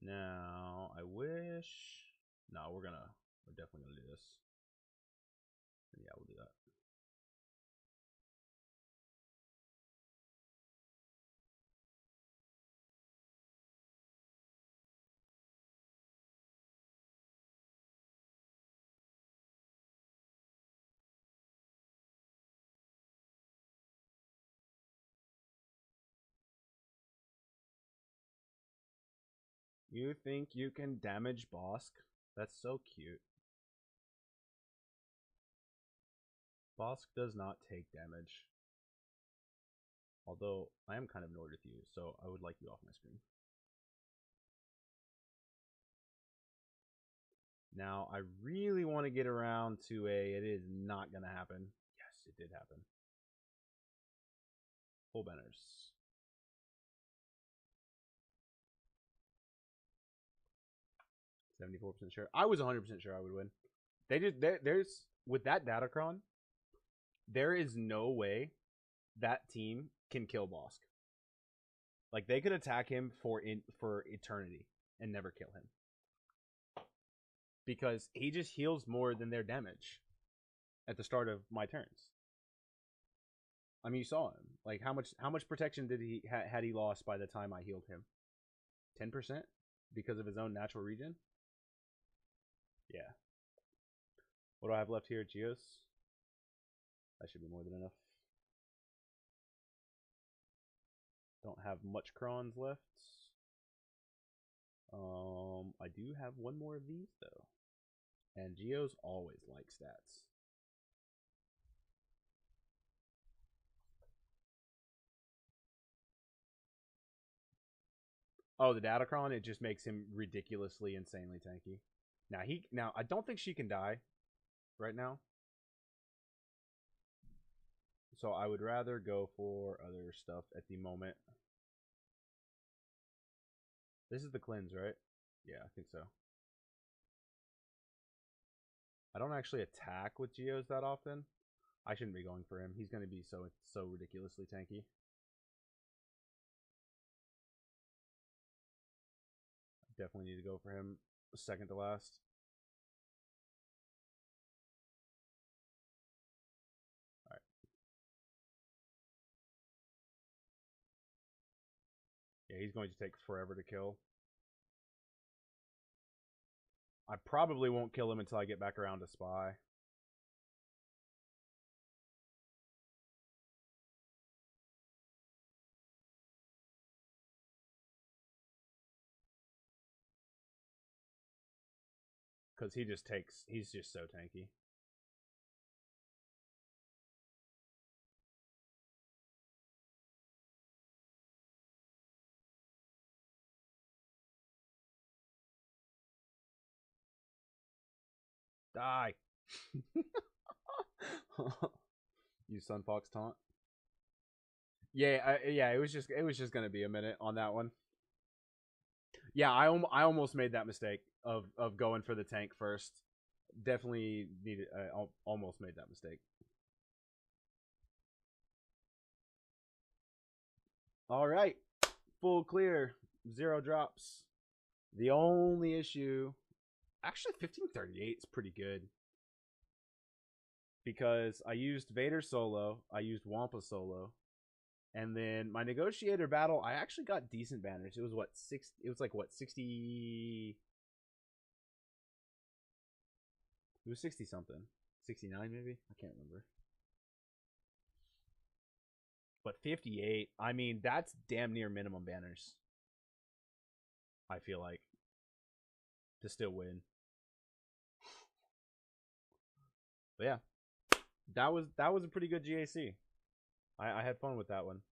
Now, I wish... No, we're definitely gonna do this. And yeah, we'll do that. You think you can damage Bosk? That's so cute. Bosk does not take damage. Although, I am kind of annoyed with you, so I would like you off my screen. Now, I really want to get around to it is not going to happen. Yes, it did happen. Full banners. 74% sure. I was 100% sure I would win. There's with that Datacron, there is no way that team can kill Bosk. Like they could attack him for eternity and never kill him because he just heals more than their damage at the start of my turns. I mean, you saw him. Like how much protection did he had he lost by the time I healed him? 10% because of his own natural regen. Yeah. What do I have left here? Geos. That should be more than enough. Don't have much crons left. I do have one more of these though. And Geos always like stats. Oh, the Datacron, it just makes him ridiculously, insanely tanky. Now I don't think she can die right now. So I would rather go for other stuff at the moment. This is the cleanse, right? Yeah, I think so. I don't actually attack with Geos that often. I shouldn't be going for him. He's going to be so ridiculously tanky. Definitely need to go for him second to last. Alright. Yeah, he's going to take forever to kill. I probably won't kill him until I get back around to Spy. Because he's just so tanky. Die. You Sunfox taunt. Yeah, it was just gonna be a minute on that one. Yeah, I almost made that mistake of going for the tank first. Definitely needed. Almost made that mistake. All right, full clear, 0 drops. The only issue, actually, 1538 is pretty good because I used Vader solo, I used Wampa solo, and then my negotiator battle, I actually got decent banners. It was what 6? It was like what 60? It was 60 something, 69 maybe. I can't remember. But 58, I mean, that's damn near minimum banners. I feel like to still win. But yeah, that was a pretty good GAC. I had fun with that one.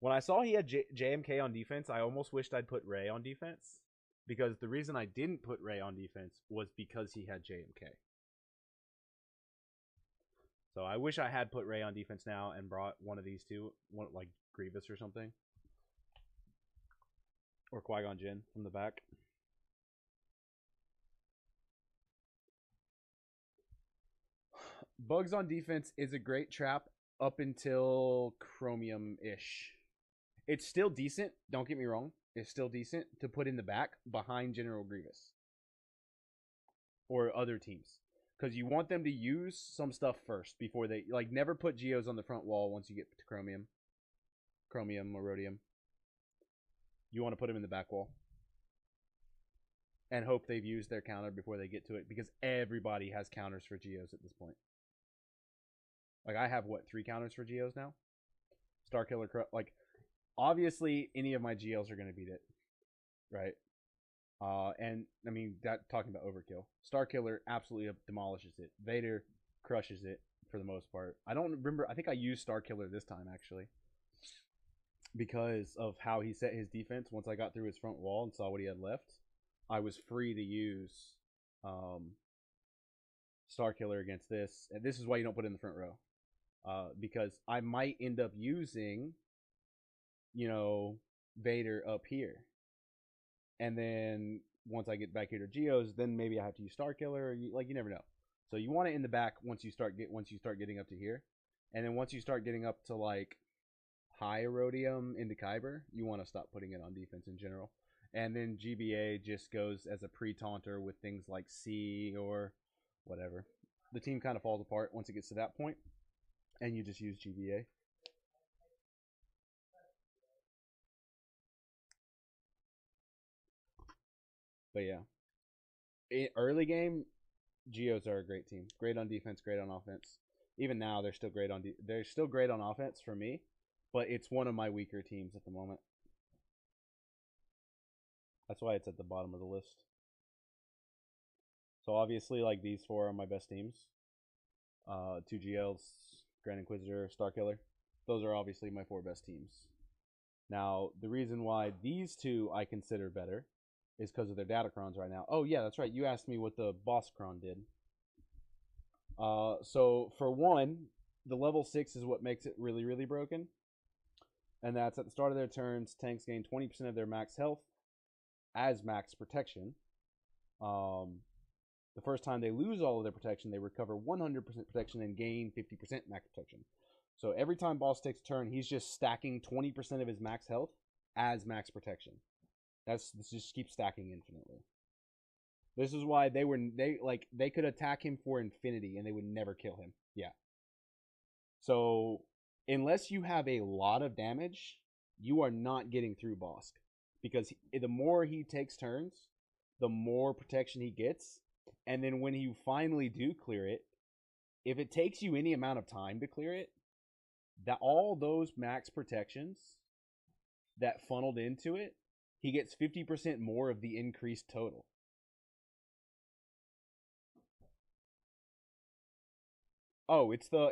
When I saw he had JMK on defense, I almost wished I'd put Ray on defense. Because the reason I didn't put Ray on defense was because he had JMK. So I wish I had put Ray on defense now and brought one of these two, like Grievous or something. Or Qui-Gon Jinn from the back. Bugs on defense is a great trap up until Chromium-ish. It's still decent, don't get me wrong. It's still decent to put in the back behind General Grievous. Or other teams. Because you want them to use some stuff first before they... Like, never put Geos on the front wall once you get to Chromium. Chromium or Rhodium. You want to put them in the back wall. And hope they've used their counter before they get to it. Because everybody has counters for Geos at this point. Like, I have, what, 3 counters for Geos now? Starkiller... Like, obviously, any of my GLs are going to beat it. Right? And I mean that talking about overkill. Starkiller absolutely demolishes it. Vader crushes it for the most part. I don't remember. I think I used Starkiller this time actually because of how he set his defense. Once I got through his front wall and saw what he had left, I was free to use Starkiller against this. And this is why you don't put it in the front row because I might end up using, Vader up here. And then once I get back here to Geos, then maybe I have to use Starkiller. You never know. So you want it in the back once you start getting up to here, and then once you start getting up to like high Erodium into Kyber, you want to stop putting it on defense in general. And then GBA just goes as a pre-taunter with things like C or whatever. The team kind of falls apart once it gets to that point, and you just use GBA. But yeah, early game, Geos are a great team. Great on defense, great on offense. Even now, they're still great on they're still great on offense for me, but it's one of my weaker teams at the moment. That's why it's at the bottom of the list. So obviously, like these four are my best teams. 2 GLs, Grand Inquisitor, Starkiller. Those are obviously my 4 best teams. Now, the reason why these 2 I consider better is because of their Datacrons right now. Oh yeah, that's right. You asked me what the Bosscron did. So for one, the level 6 is what makes it really, really broken. And that's at the start of their turns, tanks gain 20% of their max health as max protection. The first time they lose all of their protection, they recover 100% protection and gain 50% max protection. So every time boss takes a turn, he's just stacking 20% of his max health as max protection. This just keeps stacking infinitely. This is why they could attack him for infinity and they would never kill him. Yeah. So unless you have a lot of damage, you are not getting through Bosk, because the more he takes turns, the more protection he gets. And then when you finally do clear it, if it takes you any amount of time to clear it, that all those max protections that funneled into it, he gets 50% more of the increased total. Oh, it's the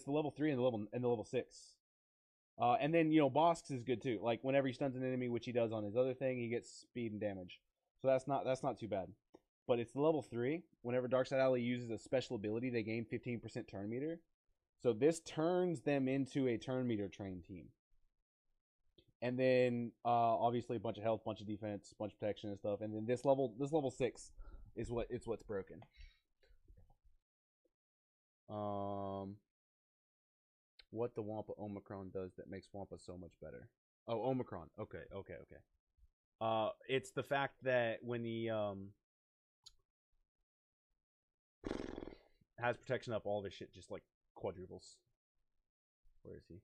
level 3 and the level 6. And then, Bosk's is good too. Like whenever he stuns an enemy, which he does on his other thing, he gets speed and damage. So that's not too bad. But it's the level 3. Whenever Darkside Ally uses a special ability, they gain 15% turn meter. So this turns them into a turn meter trained team. And then obviously a bunch of health, bunch of defense, bunch of protection and stuff. And then this level 6 is what's broken. What the Wampa Omicron does that makes Wampa so much better. Oh, Omicron. Okay. It's the fact that when he has protection up, all of his shit just like quadruples. Where is he?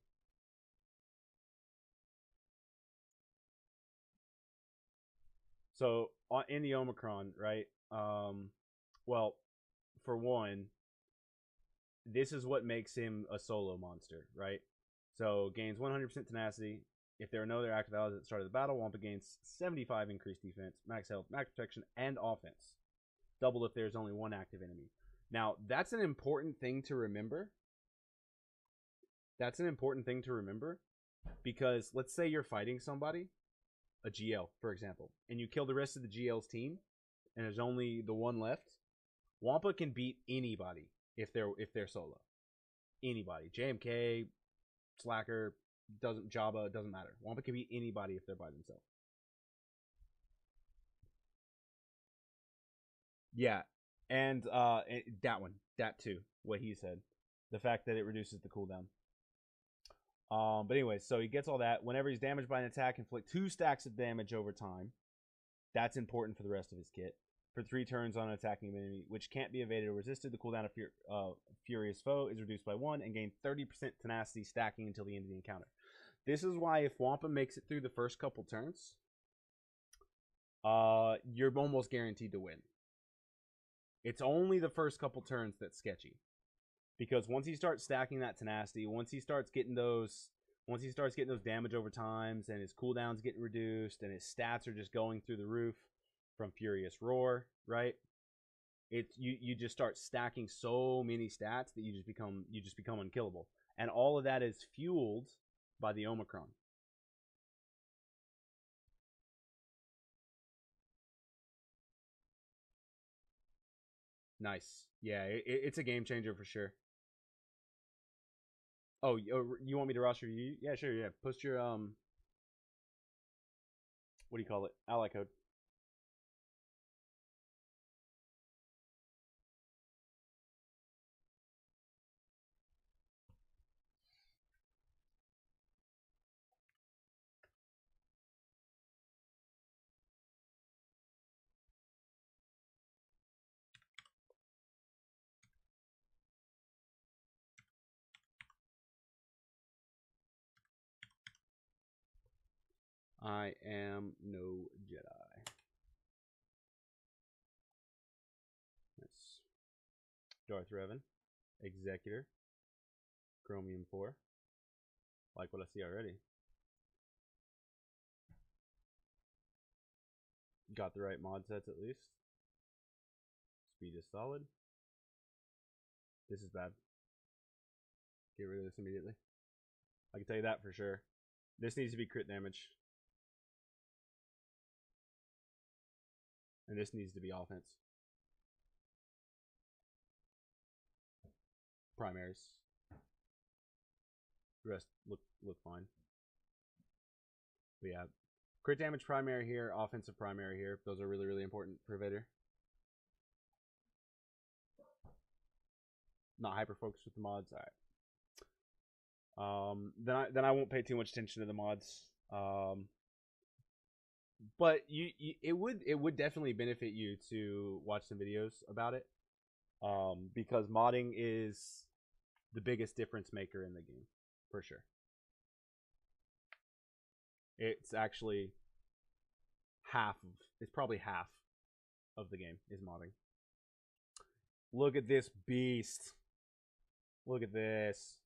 So in the Omicron, right? Well, for one, this is what makes him a solo monster, right? So gains 100% tenacity. If there are no other active allies at the start of the battle, Wampa gains 75 increased defense, max health, max protection, and offense. Double if there's only one active enemy. Now, that's an important thing to remember. Because let's say you're fighting somebody, a GL, for example, and you kill the rest of the GL's team, and there's only the one left. Wampa can beat anybody if they're solo. Anybody. JMK, Slacker, Jabba, doesn't matter. Wampa can beat anybody if they're by themselves. Yeah. And that too, what he said. The fact that it reduces the cooldown. But anyway, so he gets all that. Whenever he's damaged by an attack, inflict 2 stacks of damage over time. That's important for the rest of his kit. For 3 turns on an attacking enemy, which can't be evaded or resisted, the cooldown of Furious Foe is reduced by 1 and gain 30% tenacity stacking until the end of the encounter. This is why if Wampa makes it through the first couple turns, you're almost guaranteed to win. It's only the first couple turns that's sketchy. Because once he starts stacking that tenacity, once he starts getting those damage over times, and his cooldowns getting reduced, and his stats are just going through the roof from Furious Roar, right? You just start stacking so many stats that you just become unkillable. And all of that is fueled by the Omicron. Nice. Yeah, it's a game changer for sure. Oh, you want me to roster you? Yeah, sure. Yeah, post your what do you call it? Ally code. I am no Jedi. That's Darth Revan, Executor, Chromium 4. Like what I see already. Got the right mod sets at least. Speed is solid. This is bad. Get rid of this immediately. I can tell you that for sure. This needs to be crit damage. And this needs to be offense. Primaries. The rest look fine. But yeah. Crit damage primary here, offensive primary here. Those are really, really important for Vader. Not hyper focused with the mods. Alright. Then I won't pay too much attention to the mods. But it would definitely benefit you to watch some videos about it. Because modding is the biggest difference maker in the game, for sure. It's actually it's probably half of the game is modding. Look at this beast. Look at this.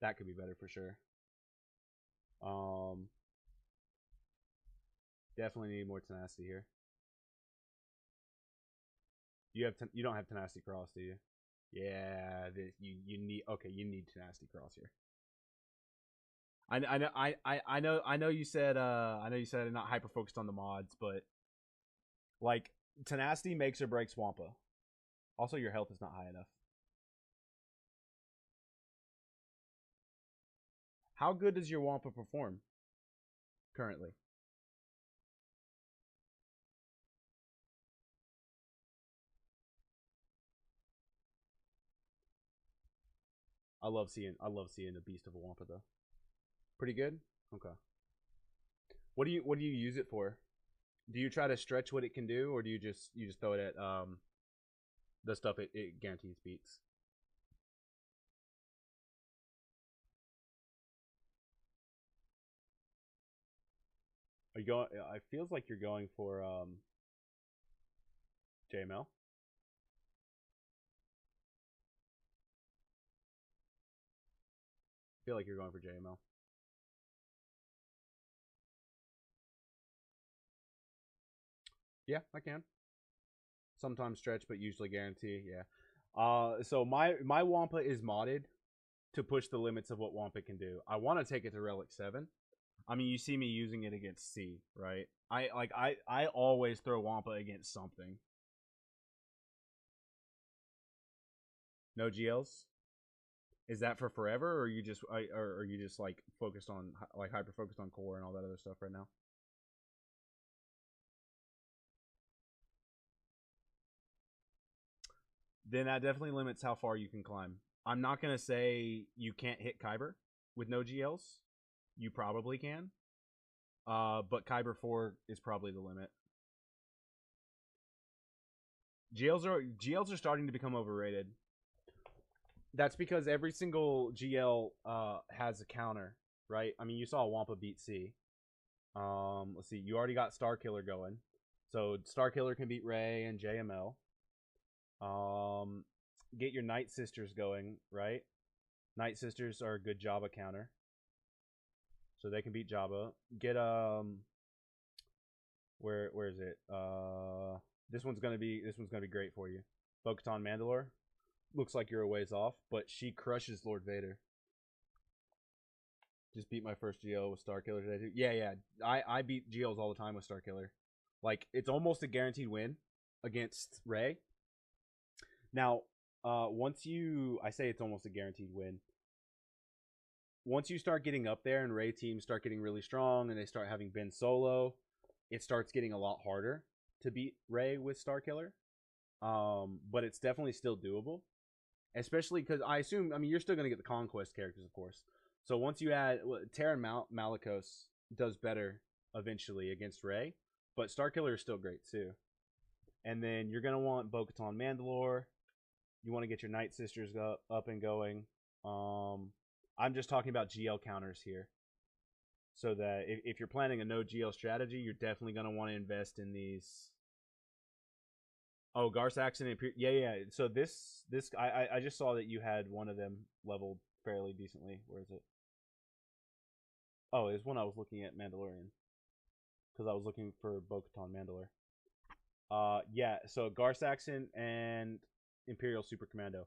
That could be better for sure. Definitely need more tenacity here. You don't have tenacity cross, do you? Yeah, you need you need tenacity cross here. I know you said not hyper focused on the mods, but like tenacity makes or breaks Wampa. Also, your health is not high enough. How good does your Wampa perform currently? I love seeing a beast of a Wampa though. Pretty good? Okay. What do you use it for? Do you try to stretch what it can do, or do you just throw it at the stuff it guarantees beats? Are you going? It feels like you're going for JML. I feel like you're going for JML. Yeah, I can. Sometimes stretch, but usually guarantee. Yeah. So my Wampa is modded to push the limits of what Wampa can do. I want to take it to Relic 7. I mean, you see me using it against C, right? I always throw Wampa against something. No GLs. Is that for forever, or are you just like focused on like hyper focused on core and all that other stuff right now? Then that definitely limits how far you can climb. I'm not gonna say you can't hit Kyber with no GLs. You probably can. But Kyber 4 is probably the limit. GLs are starting to become overrated. That's because every single GL has a counter, right? I mean, you saw Wampa beat C. Let's see, you already got Starkiller going, so Starkiller can beat Ray and JML. Get your Night Sisters going, right? Night Sisters are a good Jabba counter, so they can beat Jabba. Get where is it? This one's gonna be great for you. Bo-Katan Mandalore. Looks like you're a ways off, but she crushes Lord Vader. Just beat my first GL with Starkiller today too. Yeah. I beat GLs all the time with Starkiller. Like, it's almost a guaranteed win against Rey. Now, I say it's almost a guaranteed win. Once you start getting up there and Rey teams start getting really strong and they start having Ben Solo, it starts getting a lot harder to beat Rey with Starkiller. But it's definitely still doable. Especially because I mean, you're still going to get the Conquest characters, of course. So once you add, Terran Malicos does better eventually against Rey, but Starkiller is still great too. And then you're going to want Bo-Katan Mandalore. You want to get your Night Sisters up and going. I'm just talking about GL counters here. so that if you're planning a no GL strategy, you're definitely going to want to invest in these. Oh, Garsaxon and yeah. So this I just saw that you had one of them leveled fairly decently. Where is it? Oh, it's one I was looking at Mandalorian because I was looking for Bo-Katan Mandalore. Yeah. So Garsaxon and Imperial Super Commando.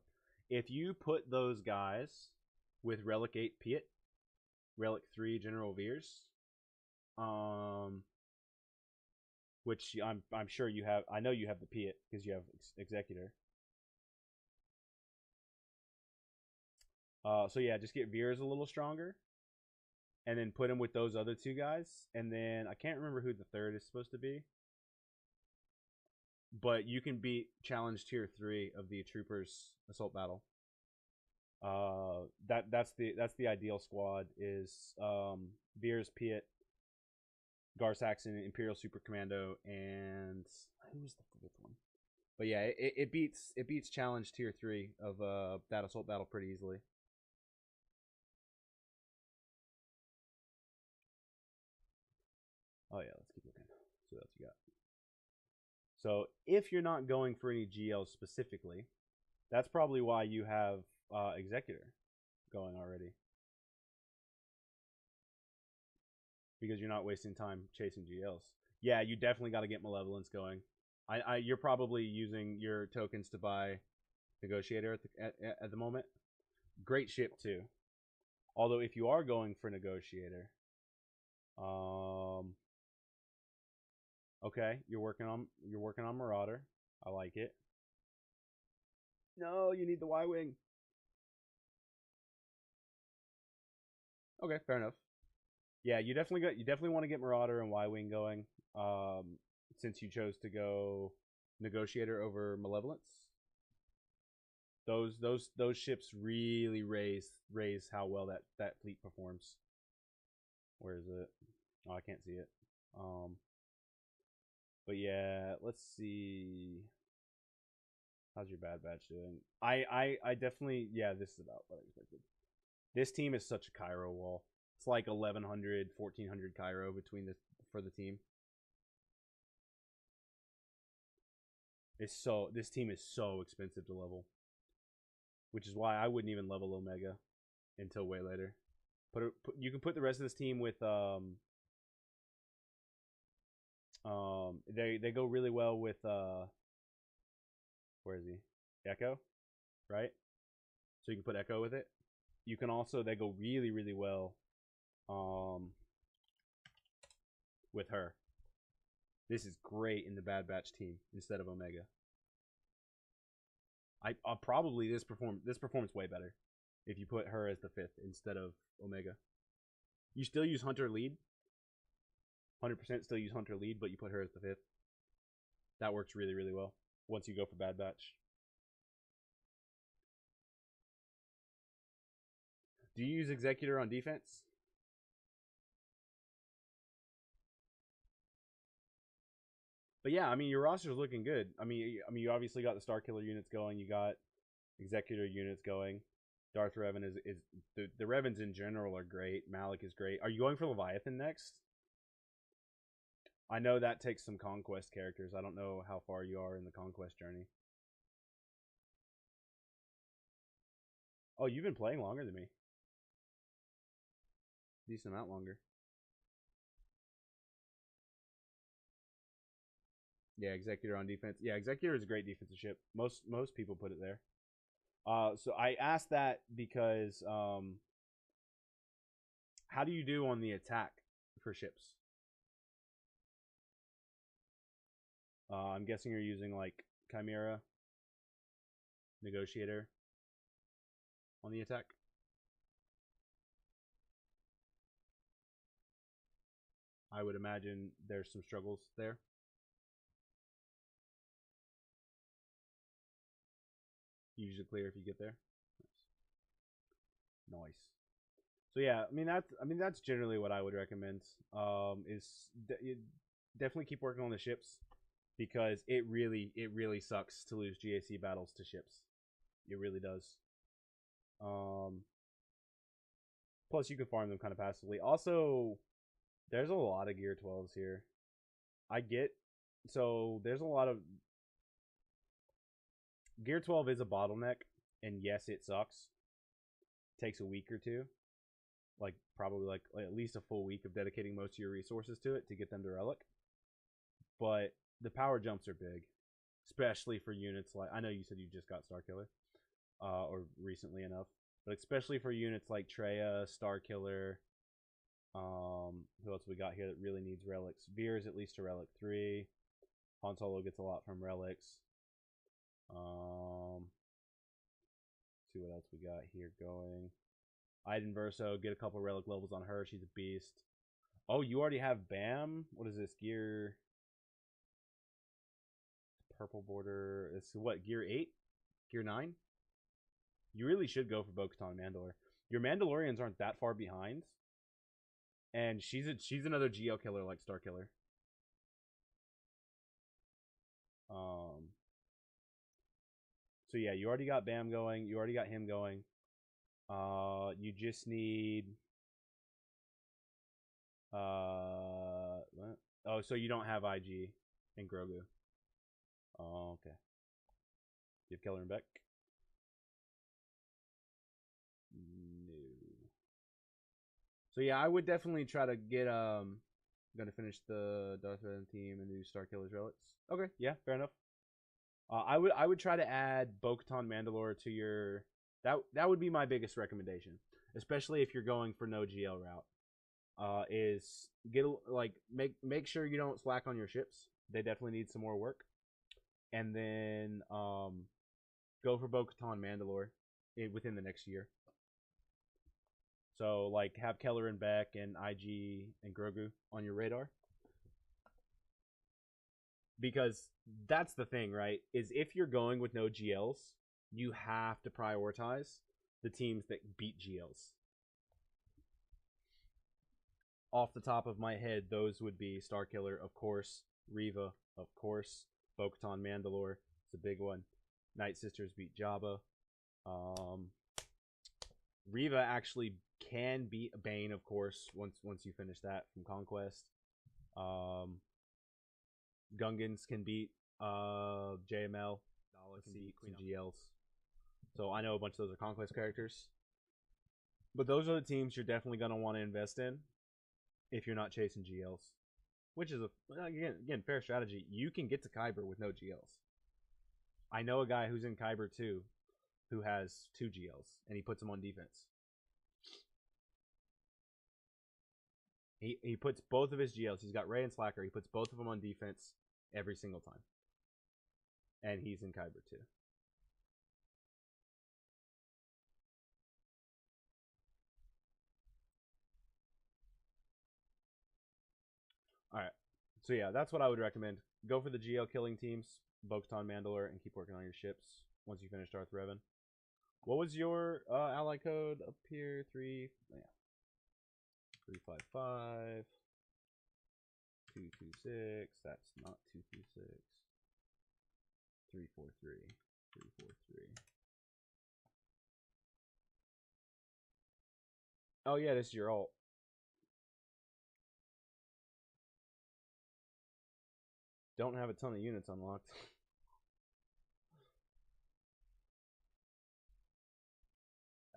If you put those guys with Relic 8 Piet, Relic 3 General Veers, which I'm sure you have. I know you have the Piet because you have Executor. So yeah, just get Veers a little stronger, and then put him with those other two guys, and then I can't remember who the third is supposed to be, but you can beat challenge tier 3 of the Troopers Assault Battle. That's the ideal squad is Veers, Piet, Garsaxon, Imperial Super Commando, and who's the fifth one? But yeah, it beats challenge tier 3 of that assault battle pretty easily. Oh yeah, let's keep looking. See what else you got. So if you're not going for any GLs specifically, that's probably why you have Executor going already. Because you're not wasting time chasing GLs. Yeah, you definitely got to get Malevolence going. You're probably using your tokens to buy Negotiator at the moment. Great ship too. Although if you are going for Negotiator, okay, you're working on Marauder. I like it. No, you need the Y-Wing. Okay, fair enough. Yeah, you definitely want to get Marauder and Y-Wing going. Since you chose to go Negotiator over Malevolence. Those ships really raise how well that fleet performs. Where is it? Oh, I can't see it. But yeah, let's see. How's your Bad Batch doing? I definitely, yeah, this is about what I expected. This team is such a Cairo wall. It's like 1100, 1400 Cairo for the team. This team is so expensive to level, which is why I wouldn't even level Omega until way later. You can put the rest of this team with they go really well with where is he? Echo, right? So you can put Echo with it. You can also they go really well with her. This is great in the Bad Batch team instead of Omega. I'll probably this performs way better if you put her as the 5th instead of Omega. You still use Hunter lead. 100% still use Hunter lead, but you put her as the 5th. That works really well once you go for Bad Batch. Do you use Executor on defense? But yeah, I mean your roster's looking good. I mean you obviously got the Star Killer units going. You got Executor units going. Darth Revan is the Revans in general are great. Malik is great. Are you going for Leviathan next? I know that takes some conquest characters. I don't know how far you are in the conquest journey. Oh, you've been playing longer than me. Decent amount longer. Yeah, Executor on defense. Yeah, Executor is a great defensive ship. Most people put it there. So I asked that because how do you do on the attack for ships? I'm guessing you're using like Chimera, Negotiator on the attack. I would imagine there's some struggles there. Usually clear if you get there. Nice. So yeah, I mean that's generally what I would recommend. Definitely keep working on the ships because it really sucks to lose GAC battles to ships. It really does. Plus you can farm them kind of passively. Also, There's a lot of Gear 12s here. I get so there's a lot of Gear 12 is a bottleneck, and yes, it sucks. Takes a week or two, like probably like at least a full week of dedicating most of your resources to it to get them to relic. But the power jumps are big, especially for units like I know you said you just got Star Killer, or recently enough, but especially for units like Treya, Star Killer. Who else we got here that really needs relics? Veer is at least a relic 3. Han Solo gets a lot from relics. See what else we got here going. Iden Verso, get a couple relic levels on her. She's a beast. Oh, you already have Bam? What is this? Gear. Purple border. It's what? Gear 8? Gear 9? You really should go for Bo-Katan Mandalore. Your Mandalorians aren't that far behind. And she's another GL killer like Star Killer. So yeah, you already got Bam going. You already got him going. You just need. What? Oh, so you don't have IG and Grogu. Oh, okay. You have Keller and Beck. No. So yeah, I would definitely try to get gonna finish the Darth Vader team and do Star Killer's relics. Okay, yeah, fair enough. I would try to add Bo-Katan Mandalore to your that would be my biggest recommendation, especially if you're going for no GL route. Is get like make sure you don't slack on your ships. They definitely need some more work, and then go for Bo-Katan Mandalore within the next year. So like have Keller and Beck and IG and Grogu on your radar. Because that's the thing, right? Is if you're going with no GLs, you have to prioritize the teams that beat GLs. Off the top of my head, those would be Star Killer, of course, Reva, of course, Bo-Katan Mandalore, it's a big one. Night Sisters beat Jabba. Reva actually can beat Bane, of course, once you finish that from Conquest. Gungans can beat JML. Can beat some GLs. So I know a bunch of those are Conquest characters. But those are the teams you're definitely going to want to invest in if you're not chasing GLs. Which is, again, fair strategy. You can get to Kyber with no GLs. I know a guy who's in Kyber too who has 2 GLs, and he puts them on defense. He puts both of his GLs. He's got Ray and Slacker. He puts both of them on defense every single time. And he's in Kyber too. Alright. So yeah, that's what I would recommend. Go for the GL killing teams, Bo-Katan Mandalore, and keep working on your ships once you finish Darth Revan. What was your ally code up here? 355 226. That's not 226. 343 343. Oh yeah, this is your alt. Don't have a ton of units unlocked.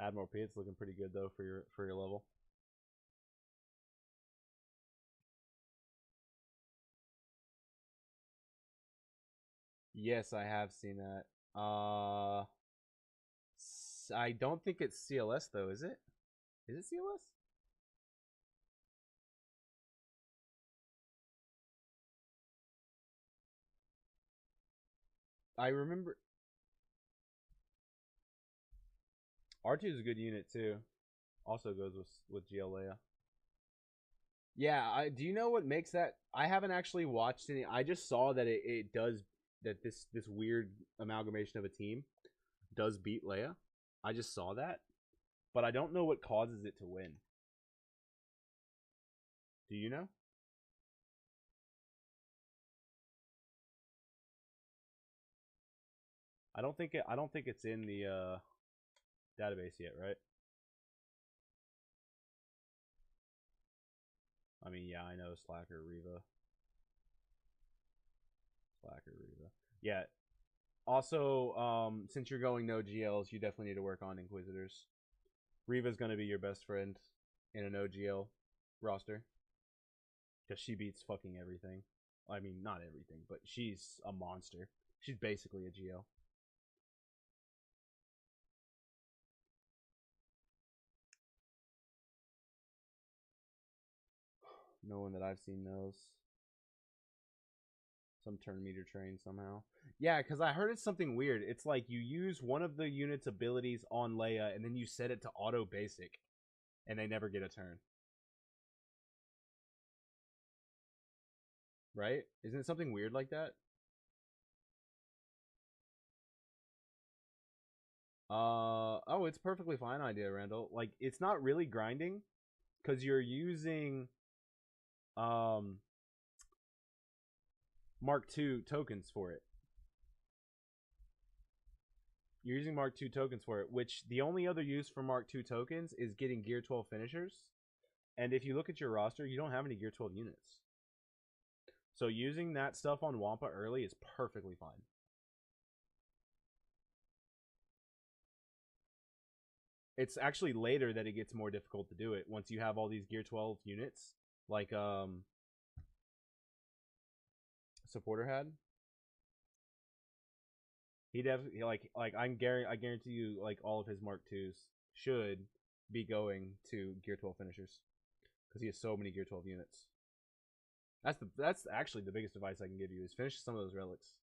Admiral P, it's looking pretty good though for your level. Yes, I have seen that. I don't think it's CLS though, is it? Is it CLS? I remember R2 is a good unit too. Also goes with GL Leia. Yeah, do you know what makes that? I haven't actually watched any. I just saw that it does that this weird amalgamation of a team does beat Leia. I just saw that, but I don't know what causes it to win. Do you know? I don't think it's in the database yet, right? I mean, yeah, I know Slacker Reva. Slacker Reva. Yeah. Also, since you're going no GLs, you definitely need to work on Inquisitors. Reva's gonna be your best friend in a no GL roster because she beats fucking everything. I mean, not everything, but she's a monster. She's basically a GL. No one that I've seen knows. Some turn meter train somehow. Yeah, because I heard it's something weird. It's like you use one of the unit's abilities on Leia, and then you set it to auto basic, and they never get a turn. Right? Isn't it something weird like that? Oh, it's perfectly fine idea, Randall. Like, it's not really grinding, because you're using Mark II tokens for it. You're using Mark II tokens for it, which the only other use for Mark II tokens is getting Gear 12 finishers. And if you look at your roster, you don't have any Gear 12 units. So using that stuff on Wampa early is perfectly fine. It's actually later that it gets more difficult to do it once you have all these Gear 12 units, like Supporter had. He definitely like I guarantee you like all of his Mark IIs should be going to Gear 12 finishers because he has so many Gear 12 units. That's actually the biggest advice I can give you is finish some of those relics.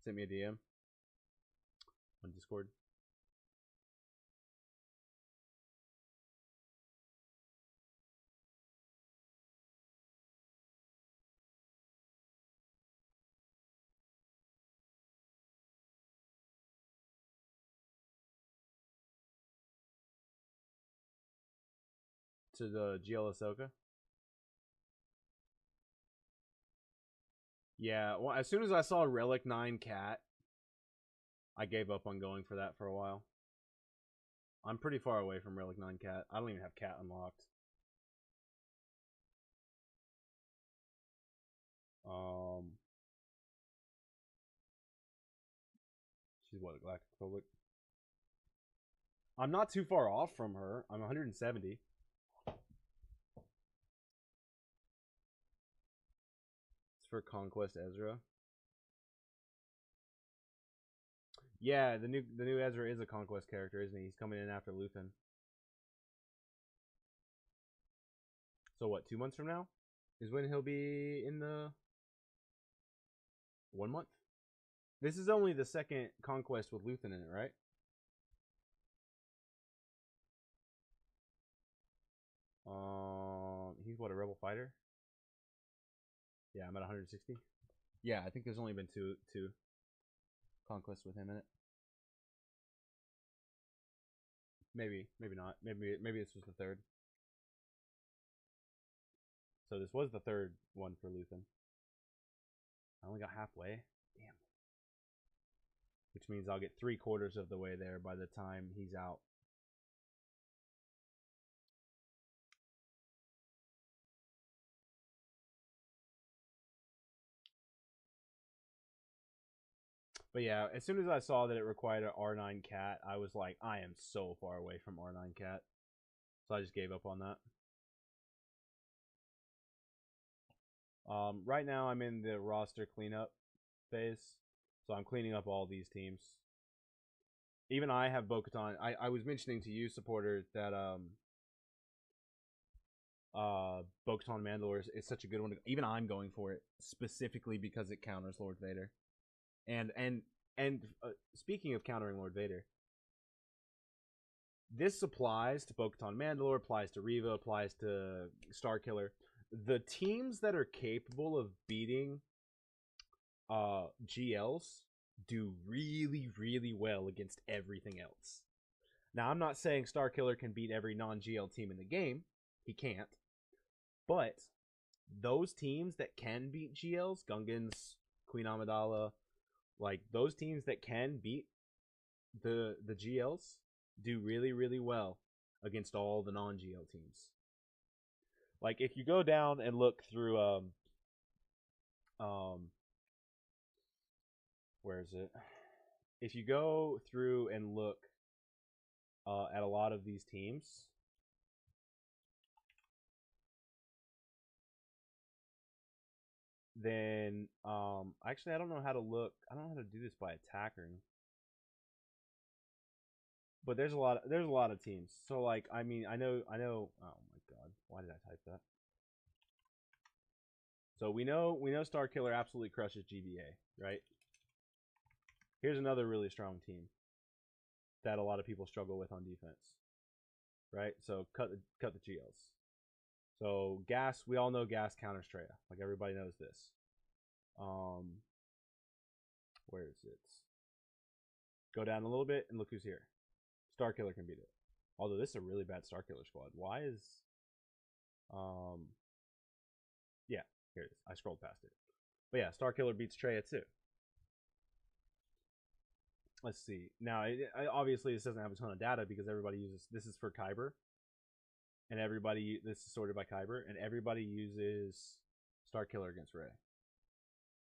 Send me a DM on Discord. To the GL Ahsoka. Yeah, well, as soon as I saw Relic 9 Cat, I gave up on going for that for a while. I'm pretty far away from Relic 9 Cat. I don't even have Cat unlocked. She's what, a Galactic Republic? I'm not too far off from her. I'm 170. It's for Conquest Ezra. Yeah, the new Ezra is a Conquest character, isn't he? He's coming in after Luthen. So what, 2 months from now is when he'll be in the 1 month? This is only the second Conquest with Luthen in it, right? He's what, a Rebel fighter? Yeah, I'm at 160. Yeah, I think there's only been two Conquests with him in it. Maybe not. Maybe this was the third. So this was the third one for Luthen. I only got halfway. Damn. Which means I'll get 3/4 of the way there by the time he's out. But yeah, as soon as I saw that it required an R9 Cat, I was like, I am so far away from R9 Cat. So I just gave up on that. Right now I'm in the roster cleanup phase. So I'm cleaning up all these teams. Even I have Bo-Katan. I was mentioning to you, supporter, that Bo-Katan Mandalore is such a good one. Even I'm going for it specifically because it counters Lord Vader. And speaking of countering Lord Vader, this applies to Bo-Katan Mandalore, applies to Reva, applies to Starkiller. The teams that are capable of beating GLs do really, really well against everything else. Now, I'm not saying Starkiller can beat every non-GL team in the game. He can't. But those teams that can beat GLs, Gungans, Queen Amidala, like those teams that can beat the GLs do really, really well against all the non-GL teams. Like if you go down and look through where is it? If you go through and look at a lot of these teams, then actually I don't know how to look. I don't know how to do this by attacker. But there's a lot of teams. So like I mean I know oh my god, why did I type that? So we know Star Killer absolutely crushes GBA, right? Here's another really strong team that a lot of people struggle with on defense. Right? So cut the GLs. So Gas, we all know Gas counters Treya. Like everybody knows this. Where is it? Go down a little bit and look who's here. Star Killer can beat it. Although this is a really bad Star Killer squad. Why is yeah, here it is. I scrolled past it. But yeah, Star Killer beats Treya too. Let's see. Now, obviously this doesn't have a ton of data because everybody uses this is for Kyber. And everybody this is sorted by Kyber and everybody uses Star Killer against Ray.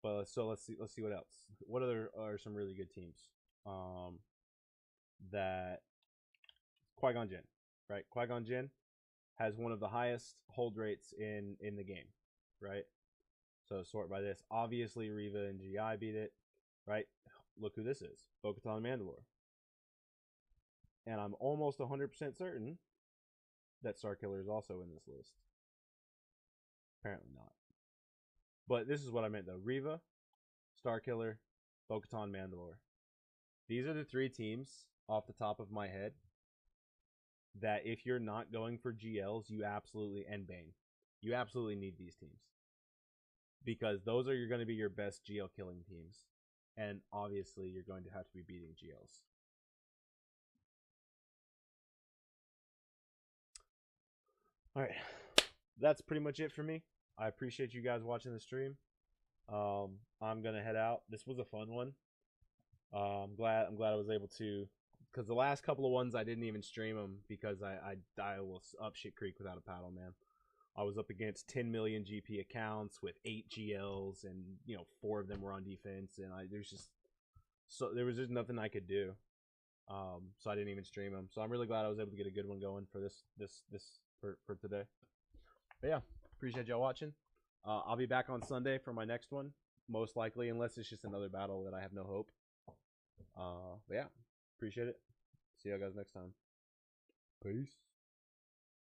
But so let's see what else. What other are some really good teams? That Qui-Gon Jinn, right? Qui-Gon Jinn has one of the highest hold rates in the game, right? So sort by this. Obviously, Reva and GI beat it, right? Look who this is. Bo-Katan Mandalore. And I'm almost 100% certain that Star Killer is also in this list. Apparently not. But this is what I meant though. Reva, Star Killer, Bo-Katan Mandalore. These are the three teams off the top of my head that if you're not going for GLs, you absolutely, and Bane, you absolutely need these teams. Because those are going to be your best GL killing teams. And obviously you're going to have to be beating GLs. Alright. That's pretty much it for me. I appreciate you guys watching the stream. I'm gonna head out. This was a fun one. I'm glad I was able to, because the last couple of ones I didn't even stream them because I was up shit creek without a paddle, man. I was up against 10 million GP accounts with 8 GLs, and 4 of them were on defense, and there was just nothing I could do. So I didn't even stream them. So I'm really glad I was able to get a good one going for this for today. But yeah, appreciate y'all watching. I'll be back on Sunday for my next one, most likely, unless it's just another battle that I have no hope. But yeah, appreciate it. See y'all guys next time. Peace.